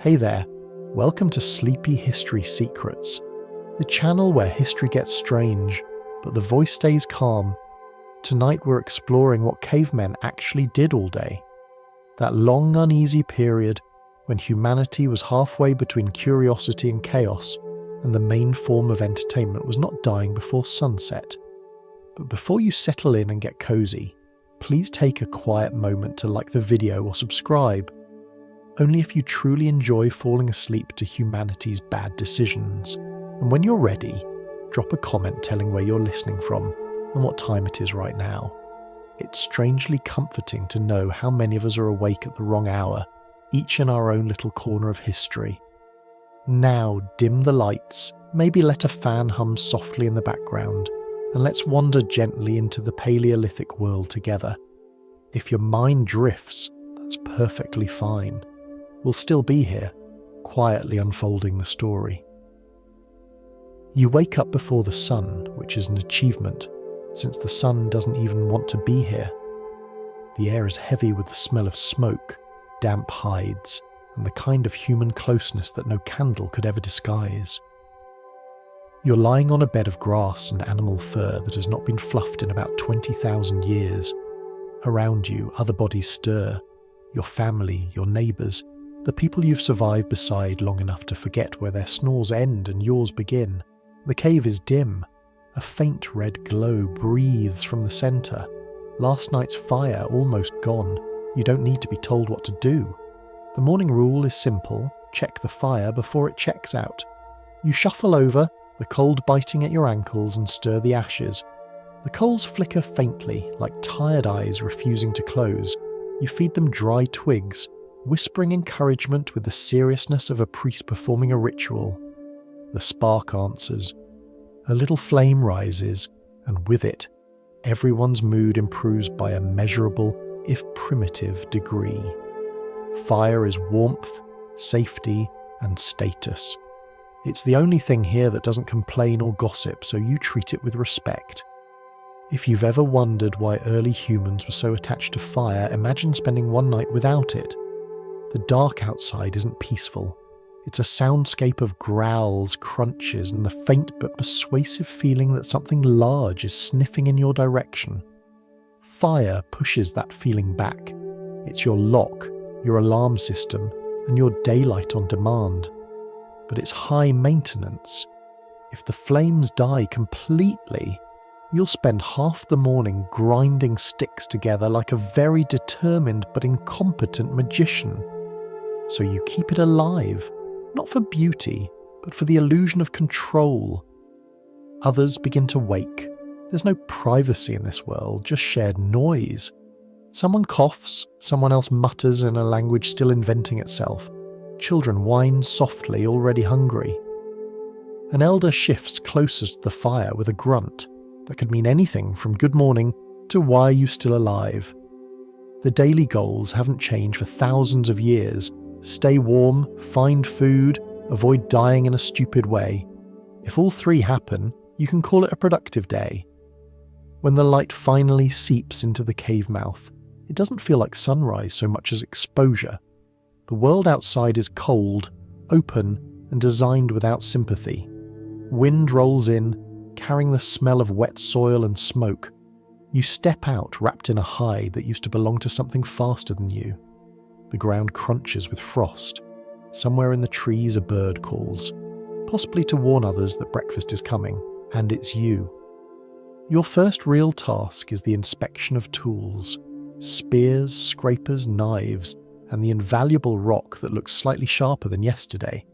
Hey there, welcome to Sleepy History Secrets, the channel where history gets strange, but the voice stays calm. Tonight we're exploring what cavemen actually did all day. That long, uneasy period when humanity was halfway between curiosity and chaos, and the main form of entertainment was not dying before sunset. But before you settle in and get cozy, please take a quiet moment to like the video or subscribe. Only if you truly enjoy falling asleep to humanity's bad decisions. And when you're ready, drop a comment telling where you're listening from and what time it is right now. It's strangely comforting to know how many of us are awake at the wrong hour, each in our own little corner of history. Now dim the lights, maybe let a fan hum softly in the background, and let's wander gently into the Paleolithic world together. If your mind drifts, that's perfectly fine. We'll still be here, quietly unfolding the story. You wake up before the sun, which is an achievement, since the sun doesn't even want to be here. The air is heavy with the smell of smoke, damp hides, and the kind of human closeness that no candle could ever disguise. You're lying on a bed of grass and animal fur that has not been fluffed in about 20,000 years. Around you, other bodies stir. Your family, your neighbours, the people you've survived beside long enough to forget where their snores end and yours begin. The cave is dim. A faint red glow breathes from the centre. Last night's fire almost gone. You don't need to be told what to do. The morning rule is simple: check the fire before it checks out. You shuffle over, the cold biting at your ankles, and stir the ashes. The coals flicker faintly, like tired eyes refusing to close. You feed them dry twigs, whispering encouragement with the seriousness of a priest performing a ritual. The spark answers. A little flame rises, and with it, everyone's mood improves by a measurable, if primitive, degree. Fire is warmth, safety, and status. It's the only thing here that doesn't complain or gossip, so you treat it with respect. If you've ever wondered why early humans were so attached to fire, imagine spending one night without it. The dark outside isn't peaceful. It's a soundscape of growls, crunches, and the faint but persuasive feeling that something large is sniffing in your direction. Fire pushes that feeling back. It's your lock, your alarm system, and your daylight on demand. But it's high maintenance. If the flames die completely, you'll spend half the morning grinding sticks together like a very determined but incompetent magician. So you keep it alive, not for beauty, but for the illusion of control. Others begin to wake. There's no privacy in this world, just shared noise. Someone coughs, someone else mutters in a language still inventing itself. Children whine softly, already hungry. An elder shifts closer to the fire with a grunt that could mean anything from good morning to why are you still alive. The daily goals haven't changed for thousands of years. Stay warm, find food, avoid dying in a stupid way. If all three happen, you can call it a productive day. When the light finally seeps into the cave mouth, it doesn't feel like sunrise so much as exposure. The world outside is cold, open, and designed without sympathy. Wind rolls in, carrying the smell of wet soil and smoke. You step out wrapped in a hide that used to belong to something faster than you. The ground crunches with frost. Somewhere in the trees a bird calls, possibly to warn others that breakfast is coming, and it's you. Your first real task is the inspection of tools. Spears, scrapers, knives, and the invaluable rock that looks slightly sharper than yesterday.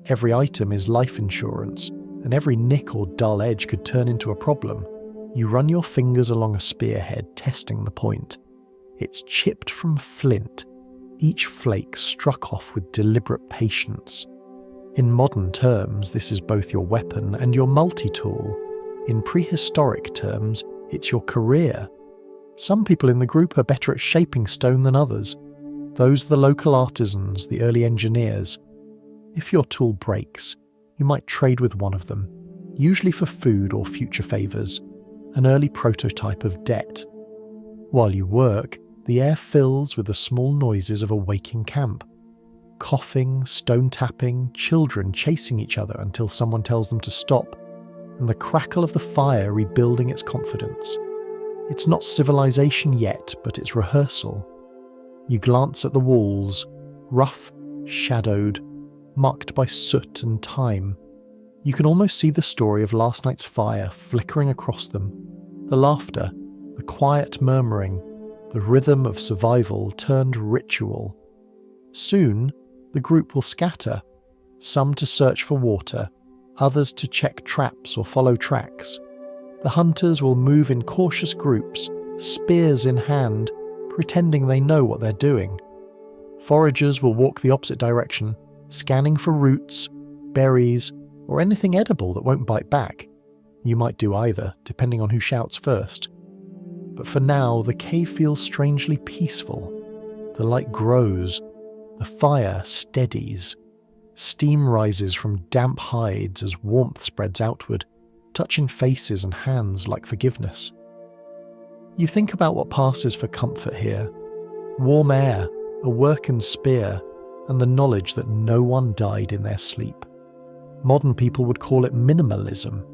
Every item is life insurance, and every nick or dull edge could turn into a problem. You run your fingers along a spearhead, testing the point. It's chipped from flint, each flake struck off with deliberate patience. In modern terms, this is both your weapon and your multi-tool. In prehistoric terms, it's your career. Some people in the group are better at shaping stone than others. Those are the local artisans, the early engineers. If your tool breaks, you might trade with one of them, usually for food or future favours, an early prototype of debt. While you work, the air fills with the small noises of a waking camp. Coughing, stone tapping, children chasing each other until someone tells them to stop, and the crackle of the fire rebuilding its confidence. It's not civilization yet, but it's rehearsal. You glance at the walls, rough, shadowed, marked by soot and time. You can almost see the story of last night's fire flickering across them. The laughter, the quiet murmuring, the rhythm of survival turned ritual. Soon, the group will scatter, some to search for water, others to check traps or follow tracks. The hunters will move in cautious groups, spears in hand, pretending they know what they're doing. Foragers will walk the opposite direction, scanning for roots, berries, or anything edible that won't bite back. You might do either, depending on who shouts first. But for now, the cave feels strangely peaceful. The light grows, the fire steadies. Steam rises from damp hides as warmth spreads outward, touching faces and hands like forgiveness. You think about what passes for comfort here. Warm air, a working spear, and the knowledge that no one died in their sleep. Modern people would call it minimalism.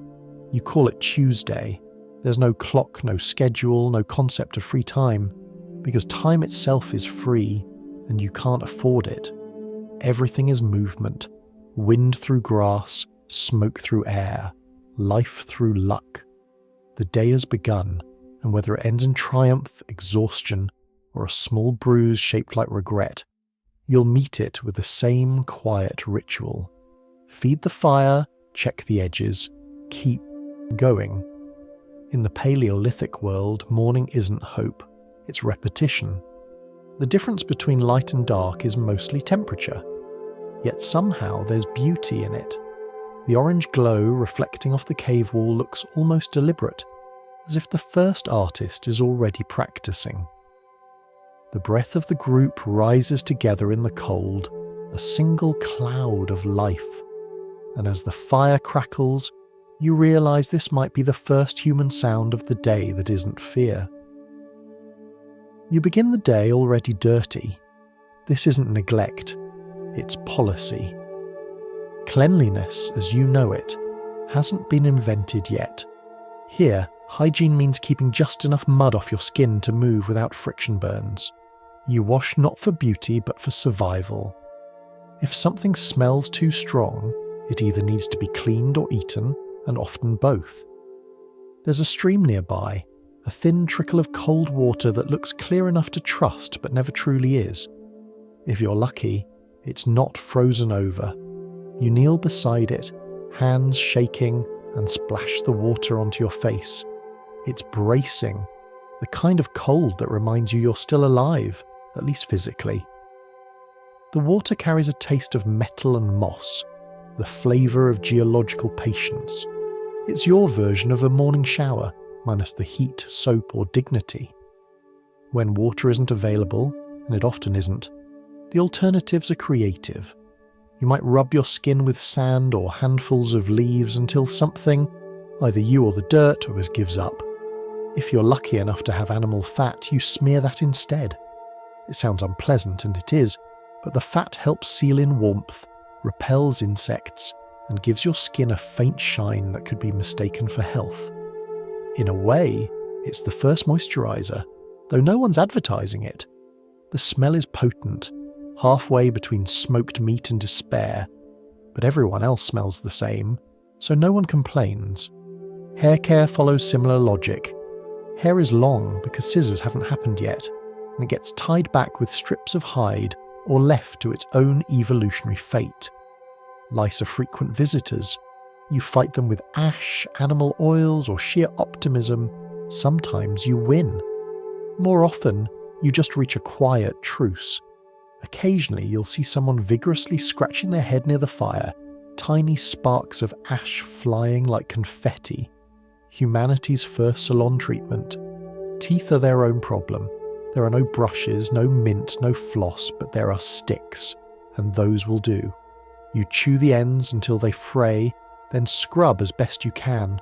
You call it Tuesday. There's no clock, no schedule, no concept of free time, because time itself is free, and you can't afford it. Everything is movement, wind through grass, smoke through air, life through luck. The day has begun, and whether it ends in triumph, exhaustion, or a small bruise shaped like regret, you'll meet it with the same quiet ritual. Feed the fire, check the edges, keep going. In the Paleolithic world, morning isn't hope, it's repetition. The difference between light and dark is mostly temperature, yet somehow there's beauty in it. The orange glow reflecting off the cave wall looks almost deliberate, as if the first artist is already practicing. The breath of the group rises together in the cold, a single cloud of life, and as the fire crackles, you realise this might be the first human sound of the day that isn't fear. You begin the day already dirty. This isn't neglect, it's policy. Cleanliness, as you know it, hasn't been invented yet. Here, hygiene means keeping just enough mud off your skin to move without friction burns. You wash not for beauty but for survival. If something smells too strong, it either needs to be cleaned or eaten, and often both. There's a stream nearby, a thin trickle of cold water that looks clear enough to trust but never truly is. If you're lucky, it's not frozen over. You kneel beside it, hands shaking, and splash the water onto your face. It's bracing, the kind of cold that reminds you you're still alive, at least physically. The water carries a taste of metal and moss, the flavour of geological patience. It's your version of a morning shower, minus the heat, soap, or dignity. When water isn't available, and it often isn't, the alternatives are creative. You might rub your skin with sand or handfuls of leaves until something, either you or the dirt, always gives up. If you're lucky enough to have animal fat, you smear that instead. It sounds unpleasant, and it is, but the fat helps seal in warmth, repels insects, and gives your skin a faint shine that could be mistaken for health. In a way, it's the first moisturiser, though no one's advertising it. The smell is potent, halfway between smoked meat and despair, but everyone else smells the same, so no one complains. Hair care follows similar logic. Hair is long because scissors haven't happened yet, and it gets tied back with strips of hide or left to its own evolutionary fate. Lice are frequent visitors. You fight them with ash, animal oils, or sheer optimism. Sometimes you win. More often, you just reach a quiet truce. Occasionally, you'll see someone vigorously scratching their head near the fire, tiny sparks of ash flying like confetti. Humanity's first salon treatment. Teeth are their own problem. There are no brushes, no mint, no floss, but there are sticks, and those will do. You chew the ends until they fray, then scrub as best you can.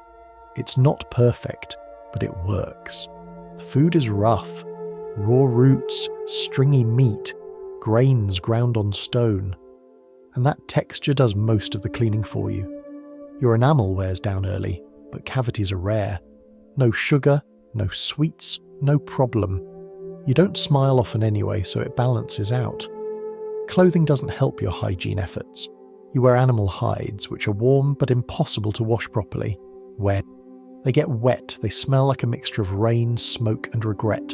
It's not perfect, but it works. Food is rough. Raw roots, stringy meat, grains ground on stone. And that texture does most of the cleaning for you. Your enamel wears down early, but cavities are rare. No sugar, no sweets, no problem. You don't smile often anyway, so it balances out. Clothing doesn't help your hygiene efforts. You wear animal hides, which are warm but impossible to wash properly. Wet. They get wet, they smell like a mixture of rain, smoke and regret.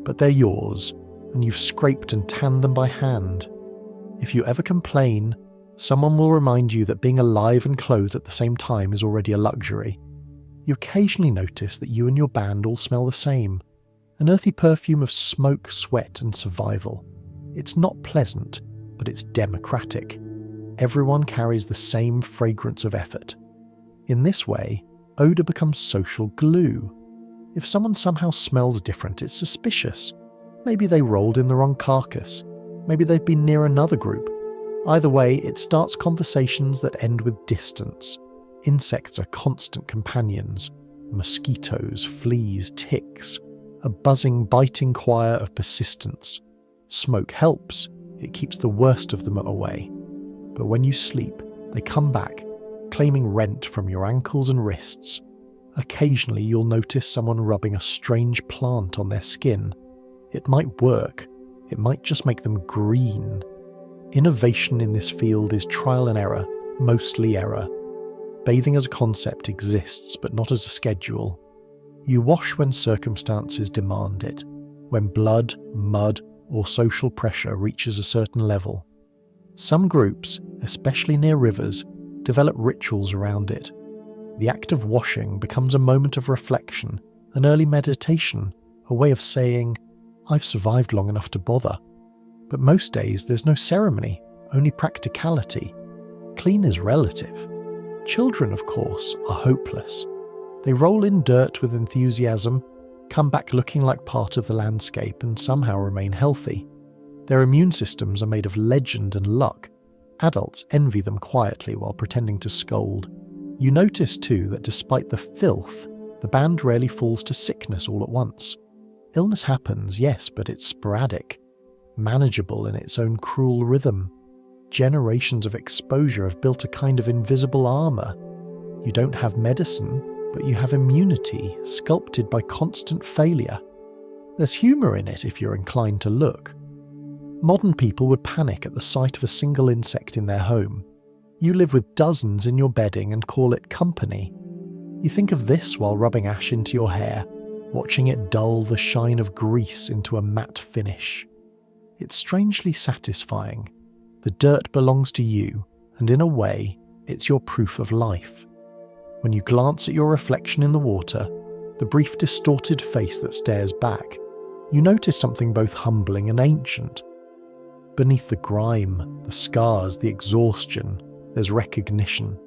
But they're yours, and you've scraped and tanned them by hand. If you ever complain, someone will remind you that being alive and clothed at the same time is already a luxury. You occasionally notice that you and your band all smell the same, an earthy perfume of smoke, sweat and survival. It's not pleasant, but it's democratic. Everyone carries the same fragrance of effort. In this way, odour becomes social glue. If someone somehow smells different, it's suspicious. Maybe they rolled in the wrong carcass. Maybe they've been near another group. Either way, it starts conversations that end with distance. Insects are constant companions. Mosquitoes, fleas, ticks. A buzzing, biting choir of persistence. Smoke helps. It keeps the worst of them away. But when you sleep, they come back, claiming rent from your ankles and wrists. Occasionally you'll notice someone rubbing a strange plant on their skin. It might work. It might just make them green. Innovation in this field is trial and error, mostly error. Bathing as a concept exists, but not as a schedule. You wash when circumstances demand it, when blood, mud, or social pressure reaches a certain level. Some groups, especially near rivers, develop rituals around it. The act of washing becomes a moment of reflection, an early meditation, a way of saying, I've survived long enough to bother. But most days there's no ceremony, only practicality. Clean is relative. Children, of course, are hopeless. They roll in dirt with enthusiasm, come back looking like part of the landscape and somehow remain healthy. Their immune systems are made of legend and luck. Adults envy them quietly while pretending to scold. You notice too that despite the filth, the band rarely falls to sickness all at once. Illness happens, yes, but it's sporadic, manageable in its own cruel rhythm. Generations of exposure have built a kind of invisible armour. You don't have medicine, but you have immunity sculpted by constant failure. There's humour in it if you're inclined to look. Modern people would panic at the sight of a single insect in their home. You live with dozens in your bedding and call it company. You think of this while rubbing ash into your hair, watching it dull the shine of grease into a matte finish. It's strangely satisfying. The dirt belongs to you, and in a way, it's your proof of life. When you glance at your reflection in the water, the brief distorted face that stares back, you notice something both humbling and ancient. Beneath the grime, the scars, the exhaustion, there's recognition.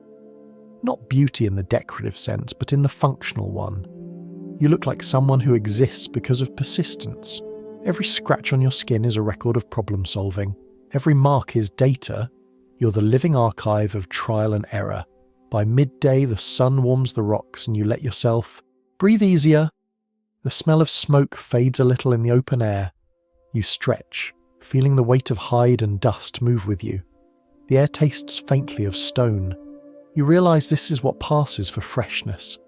Not beauty in the decorative sense, but in the functional one. You look like someone who exists because of persistence. Every scratch on your skin is a record of problem solving. Every mark is data. You're the living archive of trial and error. By midday, the sun warms the rocks and you let yourself breathe easier. The smell of smoke fades a little in the open air. You stretch, feeling the weight of hide and dust move with you. The air tastes faintly of stone. You realise this is what passes for freshness.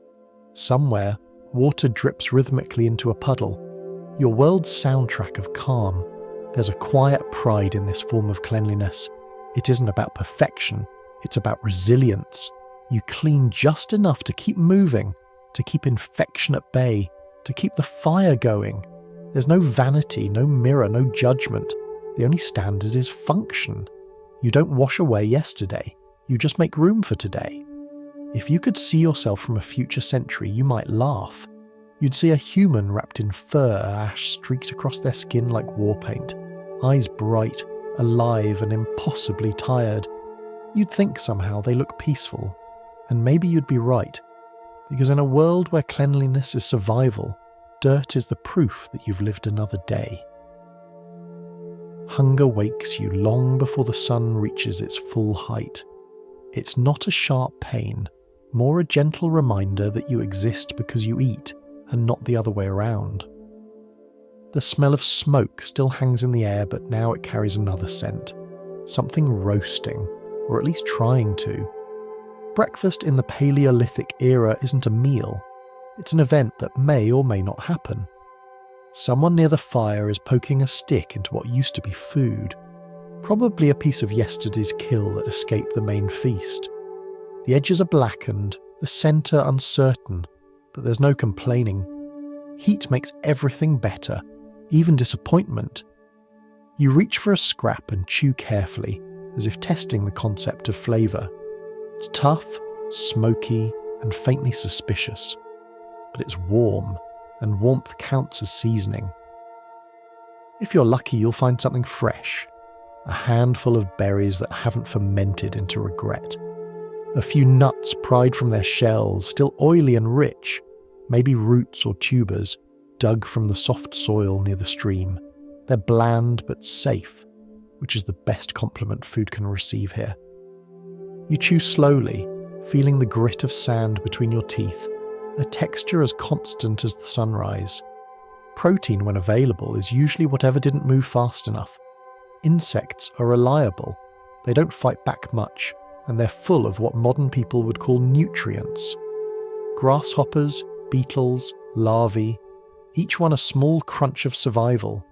Somewhere, water drips rhythmically into a puddle. Your world's soundtrack of calm. There's a quiet pride in this form of cleanliness. It isn't about perfection, it's about resilience. You clean just enough to keep moving, to keep infection at bay, to keep the fire going. There's no vanity, no mirror, no judgment. The only standard is function. You don't wash away yesterday, you just make room for today. If you could see yourself from a future century, you might laugh. You'd see a human wrapped in fur, ash streaked across their skin like war paint, eyes bright, alive and impossibly tired. You'd think somehow they look peaceful, and maybe you'd be right, because in a world where cleanliness is survival, dirt is the proof that you've lived another day. Hunger wakes you long before the sun reaches its full height. It's not a sharp pain, more a gentle reminder that you exist because you eat, and not the other way around. The smell of smoke still hangs in the air, but now it carries another scent. Something roasting, or at least trying to. Breakfast in the Paleolithic era isn't a meal. It's an event that may or may not happen. Someone near the fire is poking a stick into what used to be food. Probably a piece of yesterday's kill that escaped the main feast. The edges are blackened, the centre uncertain, but there's no complaining. Heat makes everything better, even disappointment. You reach for a scrap and chew carefully, as if testing the concept of flavour. It's tough, smoky, and faintly suspicious. But it's warm, and warmth counts as seasoning. If you're lucky, you'll find something fresh. A handful of berries that haven't fermented into regret. A few nuts pried from their shells, still oily and rich. Maybe roots or tubers, dug from the soft soil near the stream. They're bland but safe, which is the best compliment food can receive here. You chew slowly, feeling the grit of sand between your teeth, a texture as constant as the sunrise. Protein, when available, is usually whatever didn't move fast enough. Insects are reliable. They don't fight back much, and they're full of what modern people would call nutrients. Grasshoppers, beetles, larvae, each one a small crunch of survival.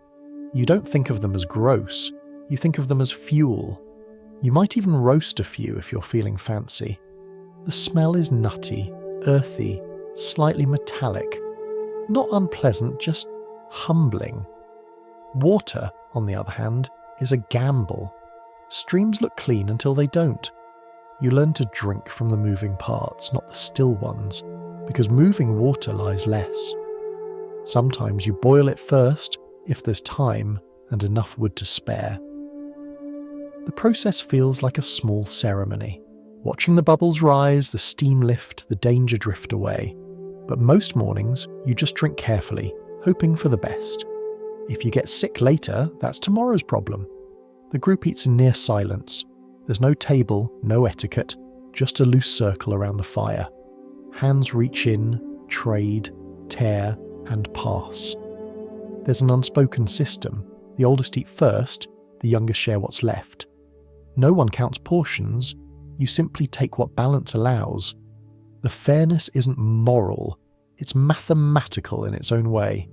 You don't think of them as gross, you think of them as fuel. You might even roast a few if you're feeling fancy. The smell is nutty, earthy, slightly metallic. Not unpleasant, just humbling. Water, on the other hand, is a gamble. Streams look clean until they don't. You learn to drink from the moving parts, not the still ones, because moving water lies less. Sometimes you boil it first, if there's time and enough wood to spare. The process feels like a small ceremony. Watching the bubbles rise, the steam lift, the danger drift away. But most mornings, you just drink carefully, hoping for the best. If you get sick later, that's tomorrow's problem. The group eats in near silence. There's no table, no etiquette, just a loose circle around the fire. Hands reach in, trade, tear, and pass. There's an unspoken system. The oldest eat first, the youngest share what's left. No one counts portions, you simply take what balance allows. The fairness isn't moral, it's mathematical in its own way.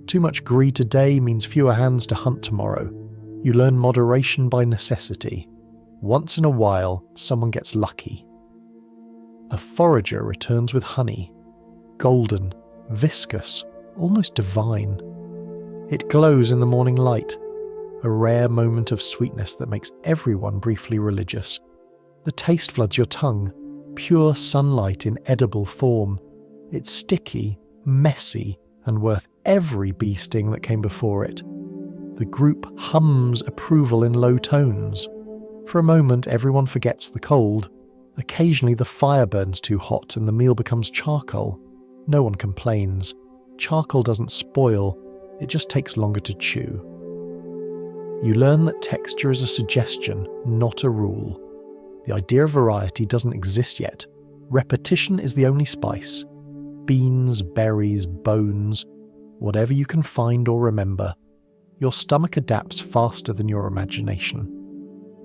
Too much greed today means fewer hands to hunt tomorrow. You learn moderation by necessity. Once in a while, someone gets lucky. A forager returns with honey. Golden, viscous, almost divine. It glows in the morning light. A rare moment of sweetness that makes everyone briefly religious. The taste floods your tongue. Pure sunlight in edible form. It's sticky, messy, and worth every bee sting that came before it. The group hums approval in low tones. For a moment, everyone forgets the cold. Occasionally, the fire burns too hot and the meal becomes charcoal. No one complains. Charcoal doesn't spoil, it just takes longer to chew. You learn that texture is a suggestion, not a rule. The idea of variety doesn't exist yet. Repetition is the only spice. Beans, berries, bones, whatever you can find or remember. Your stomach adapts faster than your imagination.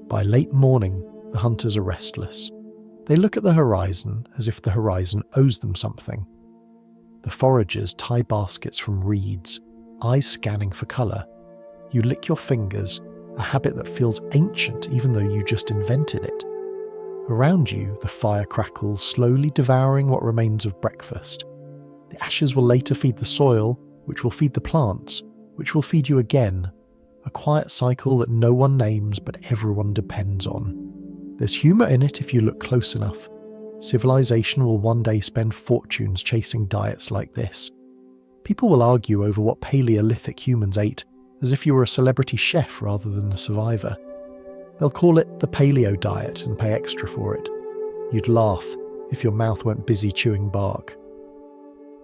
By late morning, the hunters are restless. They look at the horizon as if the horizon owes them something. The foragers tie baskets from reeds, eyes scanning for colour. You lick your fingers, a habit that feels ancient even though you just invented it. Around you, the fire crackles, slowly devouring what remains of breakfast. The ashes will later feed the soil, which will feed the plants, which will feed you again. A quiet cycle that no one names but everyone depends on. There's humour in it if you look close enough. Civilization will one day spend fortunes chasing diets like this. People will argue over what Paleolithic humans ate, as if you were a celebrity chef rather than a survivor. They'll call it the paleo diet and pay extra for it. You'd laugh if your mouth weren't busy chewing bark.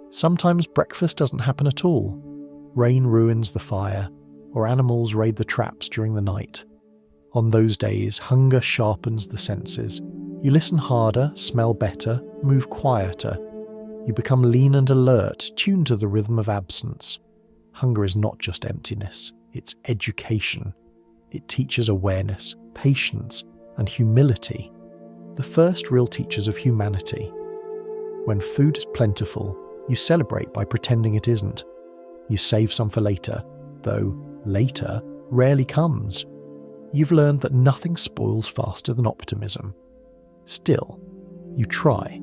Sometimes breakfast doesn't happen at all. Rain ruins the fire, or animals raid the traps during the night. On those days, hunger sharpens the senses. You listen harder, smell better, move quieter. You become lean and alert, tuned to the rhythm of absence. Hunger is not just emptiness, it's education. It teaches awareness, patience, and humility, the first real teachers of humanity. When food is plentiful, you celebrate by pretending it isn't. You save some for later, though later rarely comes. You've learned that nothing spoils faster than optimism. Still, you try.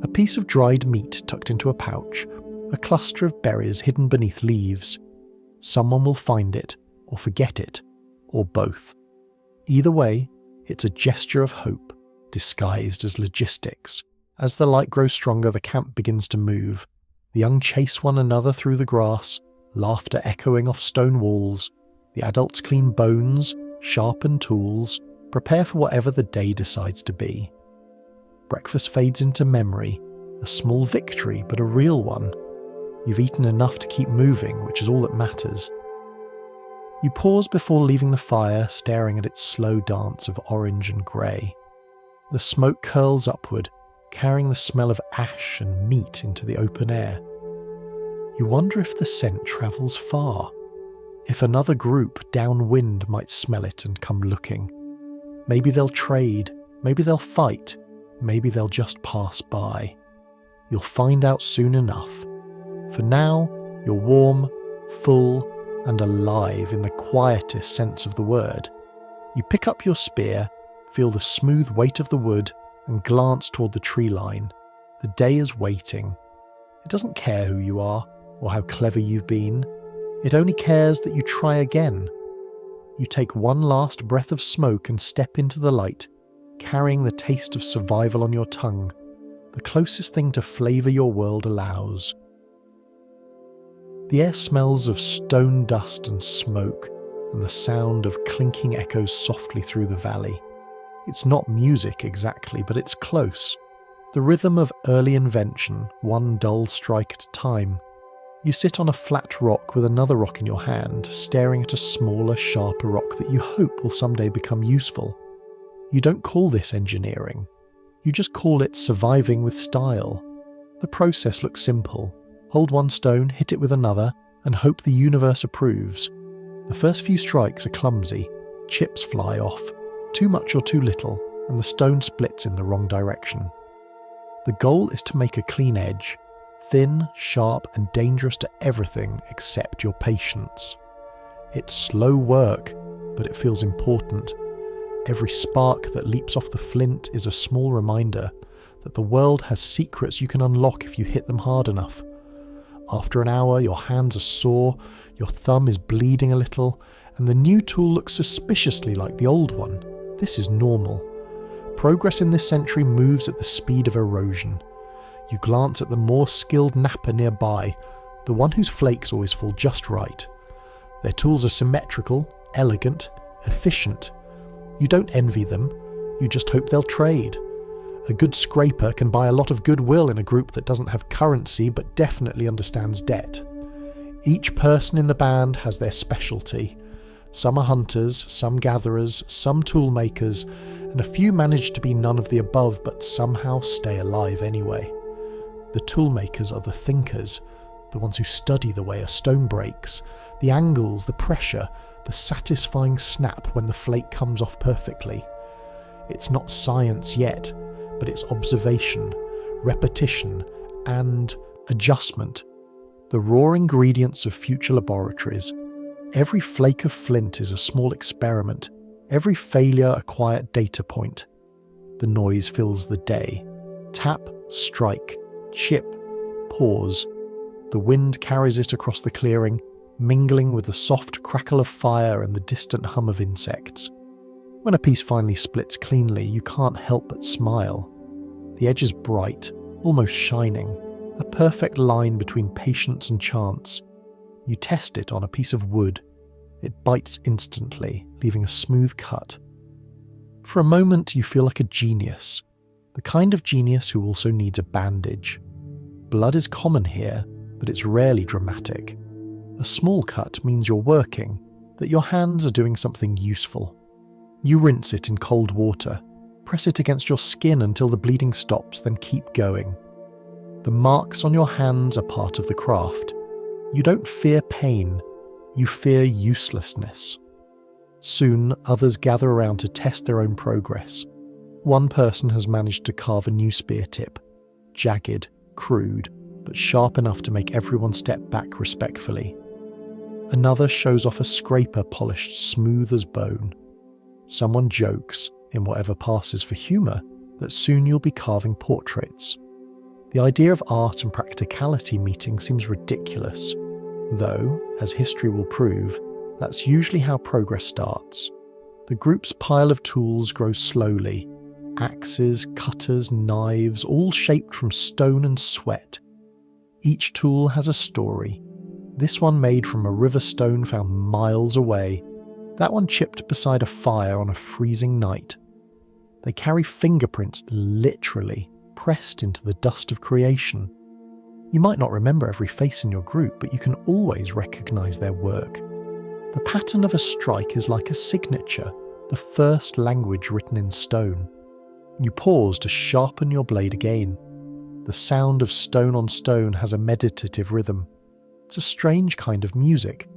A piece of dried meat tucked into a pouch, a cluster of berries hidden beneath leaves. Someone will find it, or forget it, or both. Either way, it's a gesture of hope, disguised as logistics. As the light grows stronger, the camp begins to move. The young chase one another through the grass, laughter echoing off stone walls. The adults clean bones, sharpen tools, prepare for whatever the day decides to be. Breakfast fades into memory, a small victory, but a real one. You've eaten enough to keep moving, which is all that matters. You pause before leaving the fire, staring at its slow dance of orange and grey. The smoke curls upward, carrying the smell of ash and meat into the open air. You wonder if the scent travels far, if another group downwind might smell it and come looking. Maybe they'll trade, maybe they'll fight, maybe they'll just pass by. You'll find out soon enough. For now, you're warm, full, and alive in the quietest sense of the word. You pick up your spear, feel the smooth weight of the wood, and glance toward the tree line. The day is waiting. It doesn't care who you are, or how clever you've been. It only cares that you try again. You take one last breath of smoke and step into the light, carrying the taste of survival on your tongue, the closest thing to flavour your world allows. The air smells of stone dust and smoke, and the sound of clinking echoes softly through the valley. It's not music exactly, but it's close. The rhythm of early invention, one dull strike at a time. You sit on a flat rock with another rock in your hand, staring at a smaller, sharper rock that you hope will someday become useful. You don't call this engineering. You just call it surviving with style. The process looks simple. Hold one stone, hit it with another, and hope the universe approves. The first few strikes are clumsy. Chips fly off. Too much or too little, and the stone splits in the wrong direction. The goal is to make a clean edge. Thin, sharp, and dangerous to everything except your patience. It's slow work, but it feels important. Every spark that leaps off the flint is a small reminder that the world has secrets you can unlock if you hit them hard enough. After an hour, your hands are sore, your thumb is bleeding a little, and the new tool looks suspiciously like the old one. This is normal. Progress in this century moves at the speed of erosion. You glance at the more skilled napper nearby, the one whose flakes always fall just right. Their tools are symmetrical, elegant, efficient. You don't envy them, you just hope they'll trade. A good scraper can buy a lot of goodwill in a group that doesn't have currency but definitely understands debt. Each person in the band has their specialty. Some are hunters, some gatherers, some tool makers, and a few manage to be none of the above but somehow stay alive anyway. The tool makers are the thinkers, the ones who study the way a stone breaks, the angles, the pressure, the satisfying snap when the flake comes off perfectly. It's not science yet, but it's observation, repetition, and adjustment. The raw ingredients of future laboratories. Every flake of flint is a small experiment, every failure a quiet data point. The noise fills the day. Tap, strike, chip, pause. The wind carries it across the clearing, mingling with the soft crackle of fire and the distant hum of insects. When a piece finally splits cleanly, you can't help but smile. The edge is bright, almost shining, a perfect line between patience and chance. You test it on a piece of wood. It bites instantly, leaving a smooth cut. For a moment you feel like a genius, the kind of genius who also needs a bandage. Blood is common here, but it's rarely dramatic. A small cut means you're working, that your hands are doing something useful. You rinse it in cold water, press it against your skin until the bleeding stops, then keep going. The marks on your hands are part of the craft. You don't fear pain, you fear uselessness. Soon, others gather around to test their own progress. One person has managed to carve a new spear tip, jagged, crude, but sharp enough to make everyone step back respectfully. Another shows off a scraper polished smooth as bone. Someone jokes, in whatever passes for humour, that soon you'll be carving portraits. The idea of art and practicality meeting seems ridiculous, though, as history will prove, that's usually how progress starts. The group's pile of tools grows slowly. Axes, cutters, knives, all shaped from stone and sweat. Each tool has a story. This one made from a river stone found miles away. That one chipped beside a fire on a freezing night. They carry fingerprints, literally, pressed into the dust of creation. You might not remember every face in your group, but you can always recognise their work. The pattern of a strike is like a signature, the first language written in stone. You pause to sharpen your blade again. The sound of stone on stone has a meditative rhythm. It's a strange kind of music.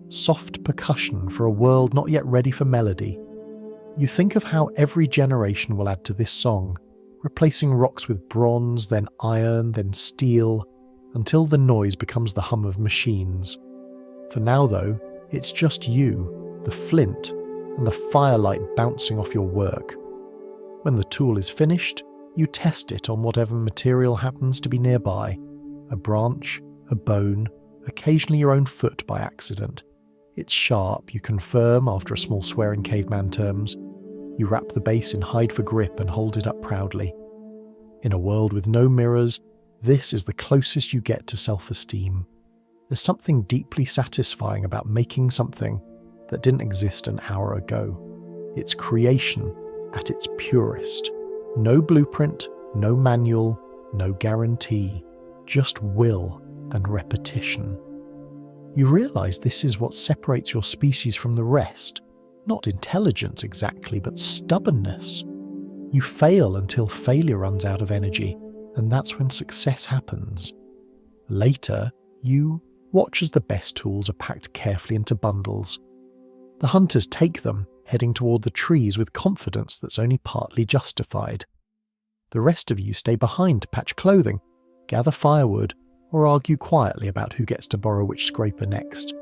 Soft percussion for a world not yet ready for melody. You think of how every generation will add to this song, replacing rocks with bronze, then iron, then steel, until the noise becomes the hum of machines. For now though, it's just you, the flint, and the firelight bouncing off your work. When the tool is finished, you test it on whatever material happens to be nearby. A branch, a bone, occasionally your own foot by accident. It's sharp, you confirm after a small swear in caveman terms. You wrap the base in hide for grip and hold it up proudly. In a world with no mirrors, this is the closest you get to self-esteem. There's something deeply satisfying about making something that didn't exist an hour ago. It's creation at its purest. No blueprint, no manual, no guarantee, just will and repetition. You realise this is what separates your species from the rest. Not intelligence exactly, but stubbornness. You fail until failure runs out of energy, and that's when success happens. Later, you watch as the best tools are packed carefully into bundles. The hunters take them, heading toward the trees with confidence that's only partly justified. The rest of you stay behind to patch clothing, gather firewood, or argue quietly about who gets to borrow which scraper next.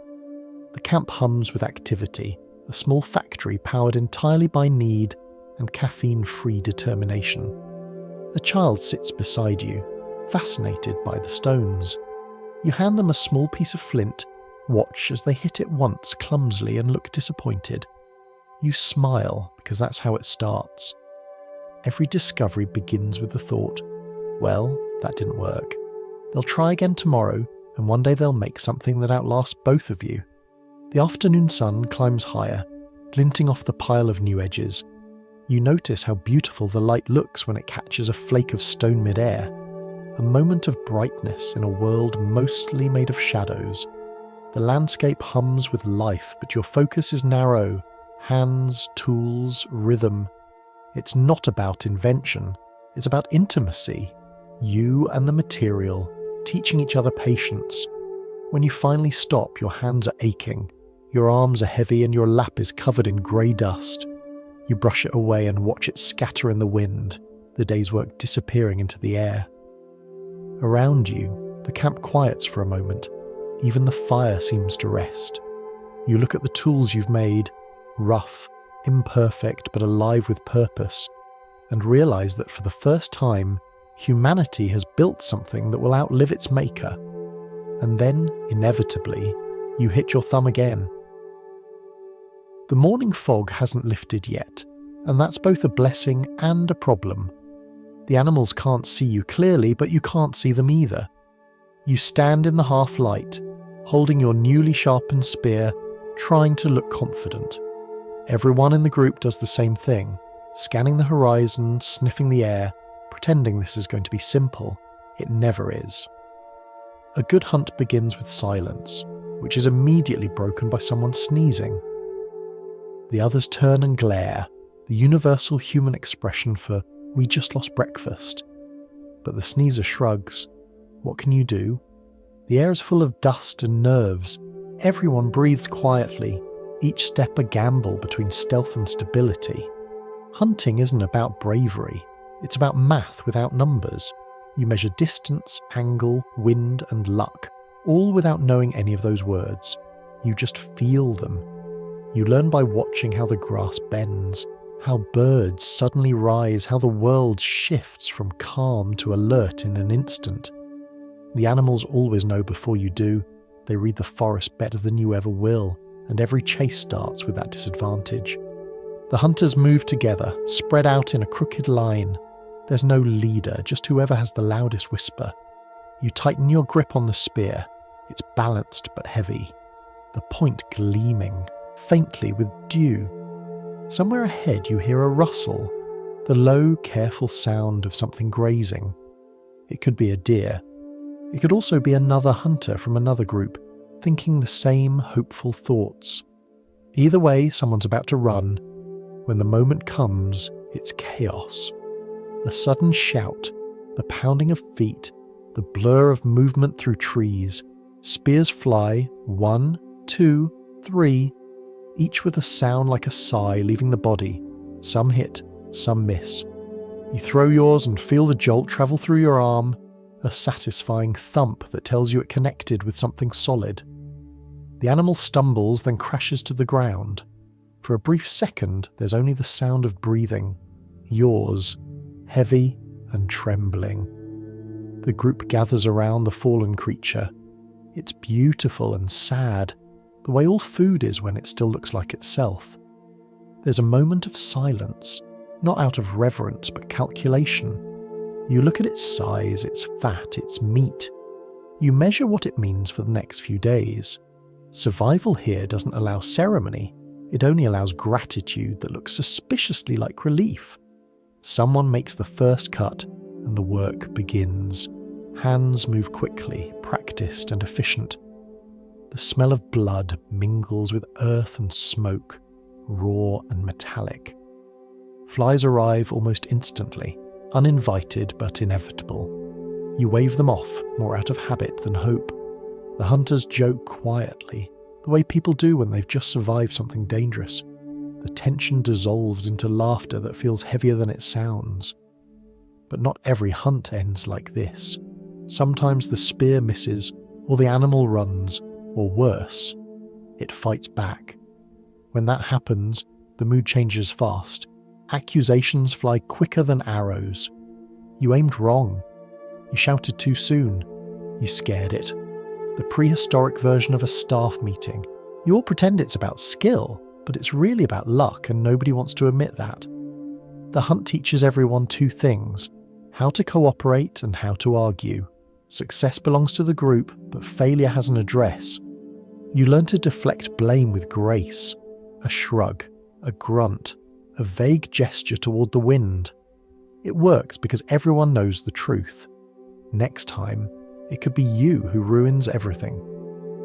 The camp hums with activity, a small factory powered entirely by need and caffeine-free determination. A child sits beside you, fascinated by the stones. You hand them a small piece of flint, watch as they hit it once clumsily and look disappointed. You smile because that's how it starts. Every discovery begins with the thought, well, that didn't work. They'll try again tomorrow, and one day they'll make something that outlasts both of you. The afternoon sun climbs higher, glinting off the pile of new edges. You notice how beautiful the light looks when it catches a flake of stone mid-air. A moment of brightness in a world mostly made of shadows. The landscape hums with life, but your focus is narrow. Hands, tools, rhythm. It's not about invention, it's about intimacy. You and the material, teaching each other patience. When you finally stop, your hands are aching, your arms are heavy and your lap is covered in grey dust. You brush it away and watch it scatter in the wind, the day's work disappearing into the air. Around you, the camp quiets for a moment. Even the fire seems to rest. You look at the tools you've made, rough, imperfect but alive with purpose, and realise that for the first time, humanity has built something that will outlive its maker. And then, inevitably, you hit your thumb again. The morning fog hasn't lifted yet, and that's both a blessing and a problem. The animals can't see you clearly, but you can't see them either. You stand in the half-light, holding your newly sharpened spear, trying to look confident. Everyone in the group does the same thing, scanning the horizon, sniffing the air, pretending this is going to be simple. It never is. A good hunt begins with silence, which is immediately broken by someone sneezing. The others turn and glare, the universal human expression for "we just lost breakfast." But the sneezer shrugs. What can you do? The air is full of dust and nerves. Everyone breathes quietly, each step a gamble between stealth and stability. Hunting isn't about bravery, it's about math without numbers. You measure distance, angle, wind, and luck, all without knowing any of those words. You just feel them. You learn by watching how the grass bends, how birds suddenly rise, how the world shifts from calm to alert in an instant. The animals always know before you do. They read the forest better than you ever will, and every chase starts with that disadvantage. The hunters move together, spread out in a crooked line. There's no leader, just whoever has the loudest whisper. You tighten your grip on the spear. It's balanced but heavy, the point gleaming, faintly with dew. Somewhere ahead you hear a rustle, the low, careful sound of something grazing. It could be a deer. It could also be another hunter from another group, thinking the same hopeful thoughts. Either way, someone's about to run. When the moment comes, it's chaos. A sudden shout, the pounding of feet, the blur of movement through trees. Spears fly, 1, 2, 3, each with a sound like a sigh leaving the body. Some hit, some miss. You throw yours and feel the jolt travel through your arm, a satisfying thump that tells you it connected with something solid. The animal stumbles, then crashes to the ground. For a brief second, there's only the sound of breathing. Yours, heavy and trembling. The group gathers around the fallen creature. It's beautiful and sad, the way all food is when it still looks like itself. There's a moment of silence, not out of reverence but calculation. You look at its size, its fat, its meat. You measure what it means for the next few days. Survival here doesn't allow ceremony, it only allows gratitude that looks suspiciously like relief. Someone makes the first cut and the work begins. Hands move quickly, practiced and efficient. The smell of blood mingles with earth and smoke, raw and metallic. Flies arrive almost instantly, uninvited but inevitable. You wave them off, more out of habit than hope. The hunters joke quietly, the way people do when they've just survived something dangerous. The tension dissolves into laughter that feels heavier than it sounds. But not every hunt ends like this. Sometimes the spear misses, or the animal runs, or worse, it fights back. When that happens, the mood changes fast. Accusations fly quicker than arrows. You aimed wrong. You shouted too soon. You scared it. The prehistoric version of a staff meeting. You all pretend it's about skill, but it's really about luck, and nobody wants to admit that. The hunt teaches everyone two things: how to cooperate and how to argue. Success belongs to the group, but failure has an address. You learn to deflect blame with grace. A shrug, a grunt, a vague gesture toward the wind. It works because everyone knows the truth. Next time, it could be you who ruins everything.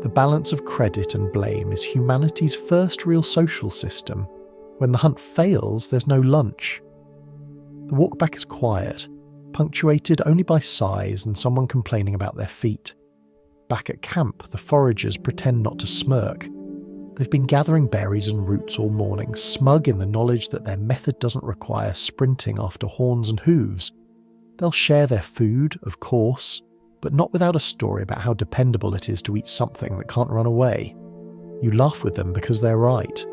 The balance of credit and blame is humanity's first real social system. When the hunt fails, there's no lunch. The walk back is quiet, punctuated only by sighs and someone complaining about their feet. Back at camp, the foragers pretend not to smirk. They've been gathering berries and roots all morning, smug in the knowledge that their method doesn't require sprinting after horns and hooves. They'll share their food, of course, but not without a story about how dependable it is to eat something that can't run away. You laugh with them because they're right.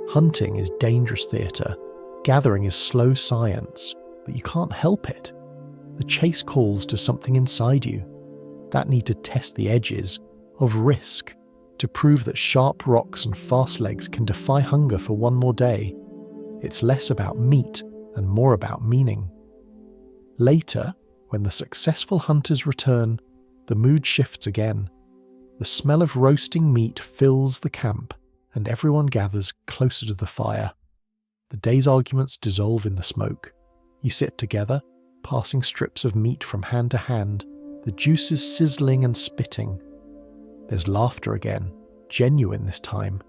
Hunting is dangerous theatre. Gathering is slow science, but you can't help it. The chase calls to something inside you. That need to test the edges, of risk, to prove that sharp rocks and fast legs can defy hunger for one more day. It's less about meat and more about meaning. Later, when the successful hunters return, the mood shifts again. The smell of roasting meat fills the camp, and everyone gathers closer to the fire. The day's arguments dissolve in the smoke. You sit together, passing strips of meat from hand to hand, the juices sizzling and spitting. There's laughter again, genuine this time,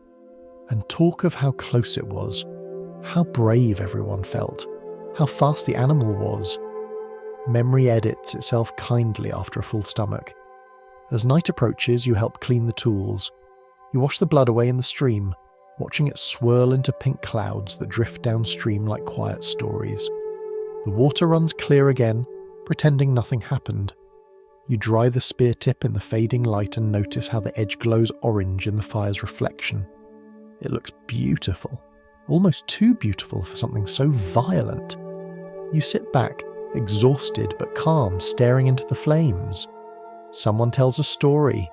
and talk of how close it was, how brave everyone felt, how fast the animal was. Memory edits itself kindly after a full stomach. As night approaches, you help clean the tools. You wash the blood away in the stream, watching it swirl into pink clouds that drift downstream like quiet stories. The water runs clear again, pretending nothing happened. You dry the spear tip in the fading light and notice how the edge glows orange in the fire's reflection. It looks beautiful, almost too beautiful for something so violent. You sit back, exhausted but calm, staring into the flames. Someone tells a story,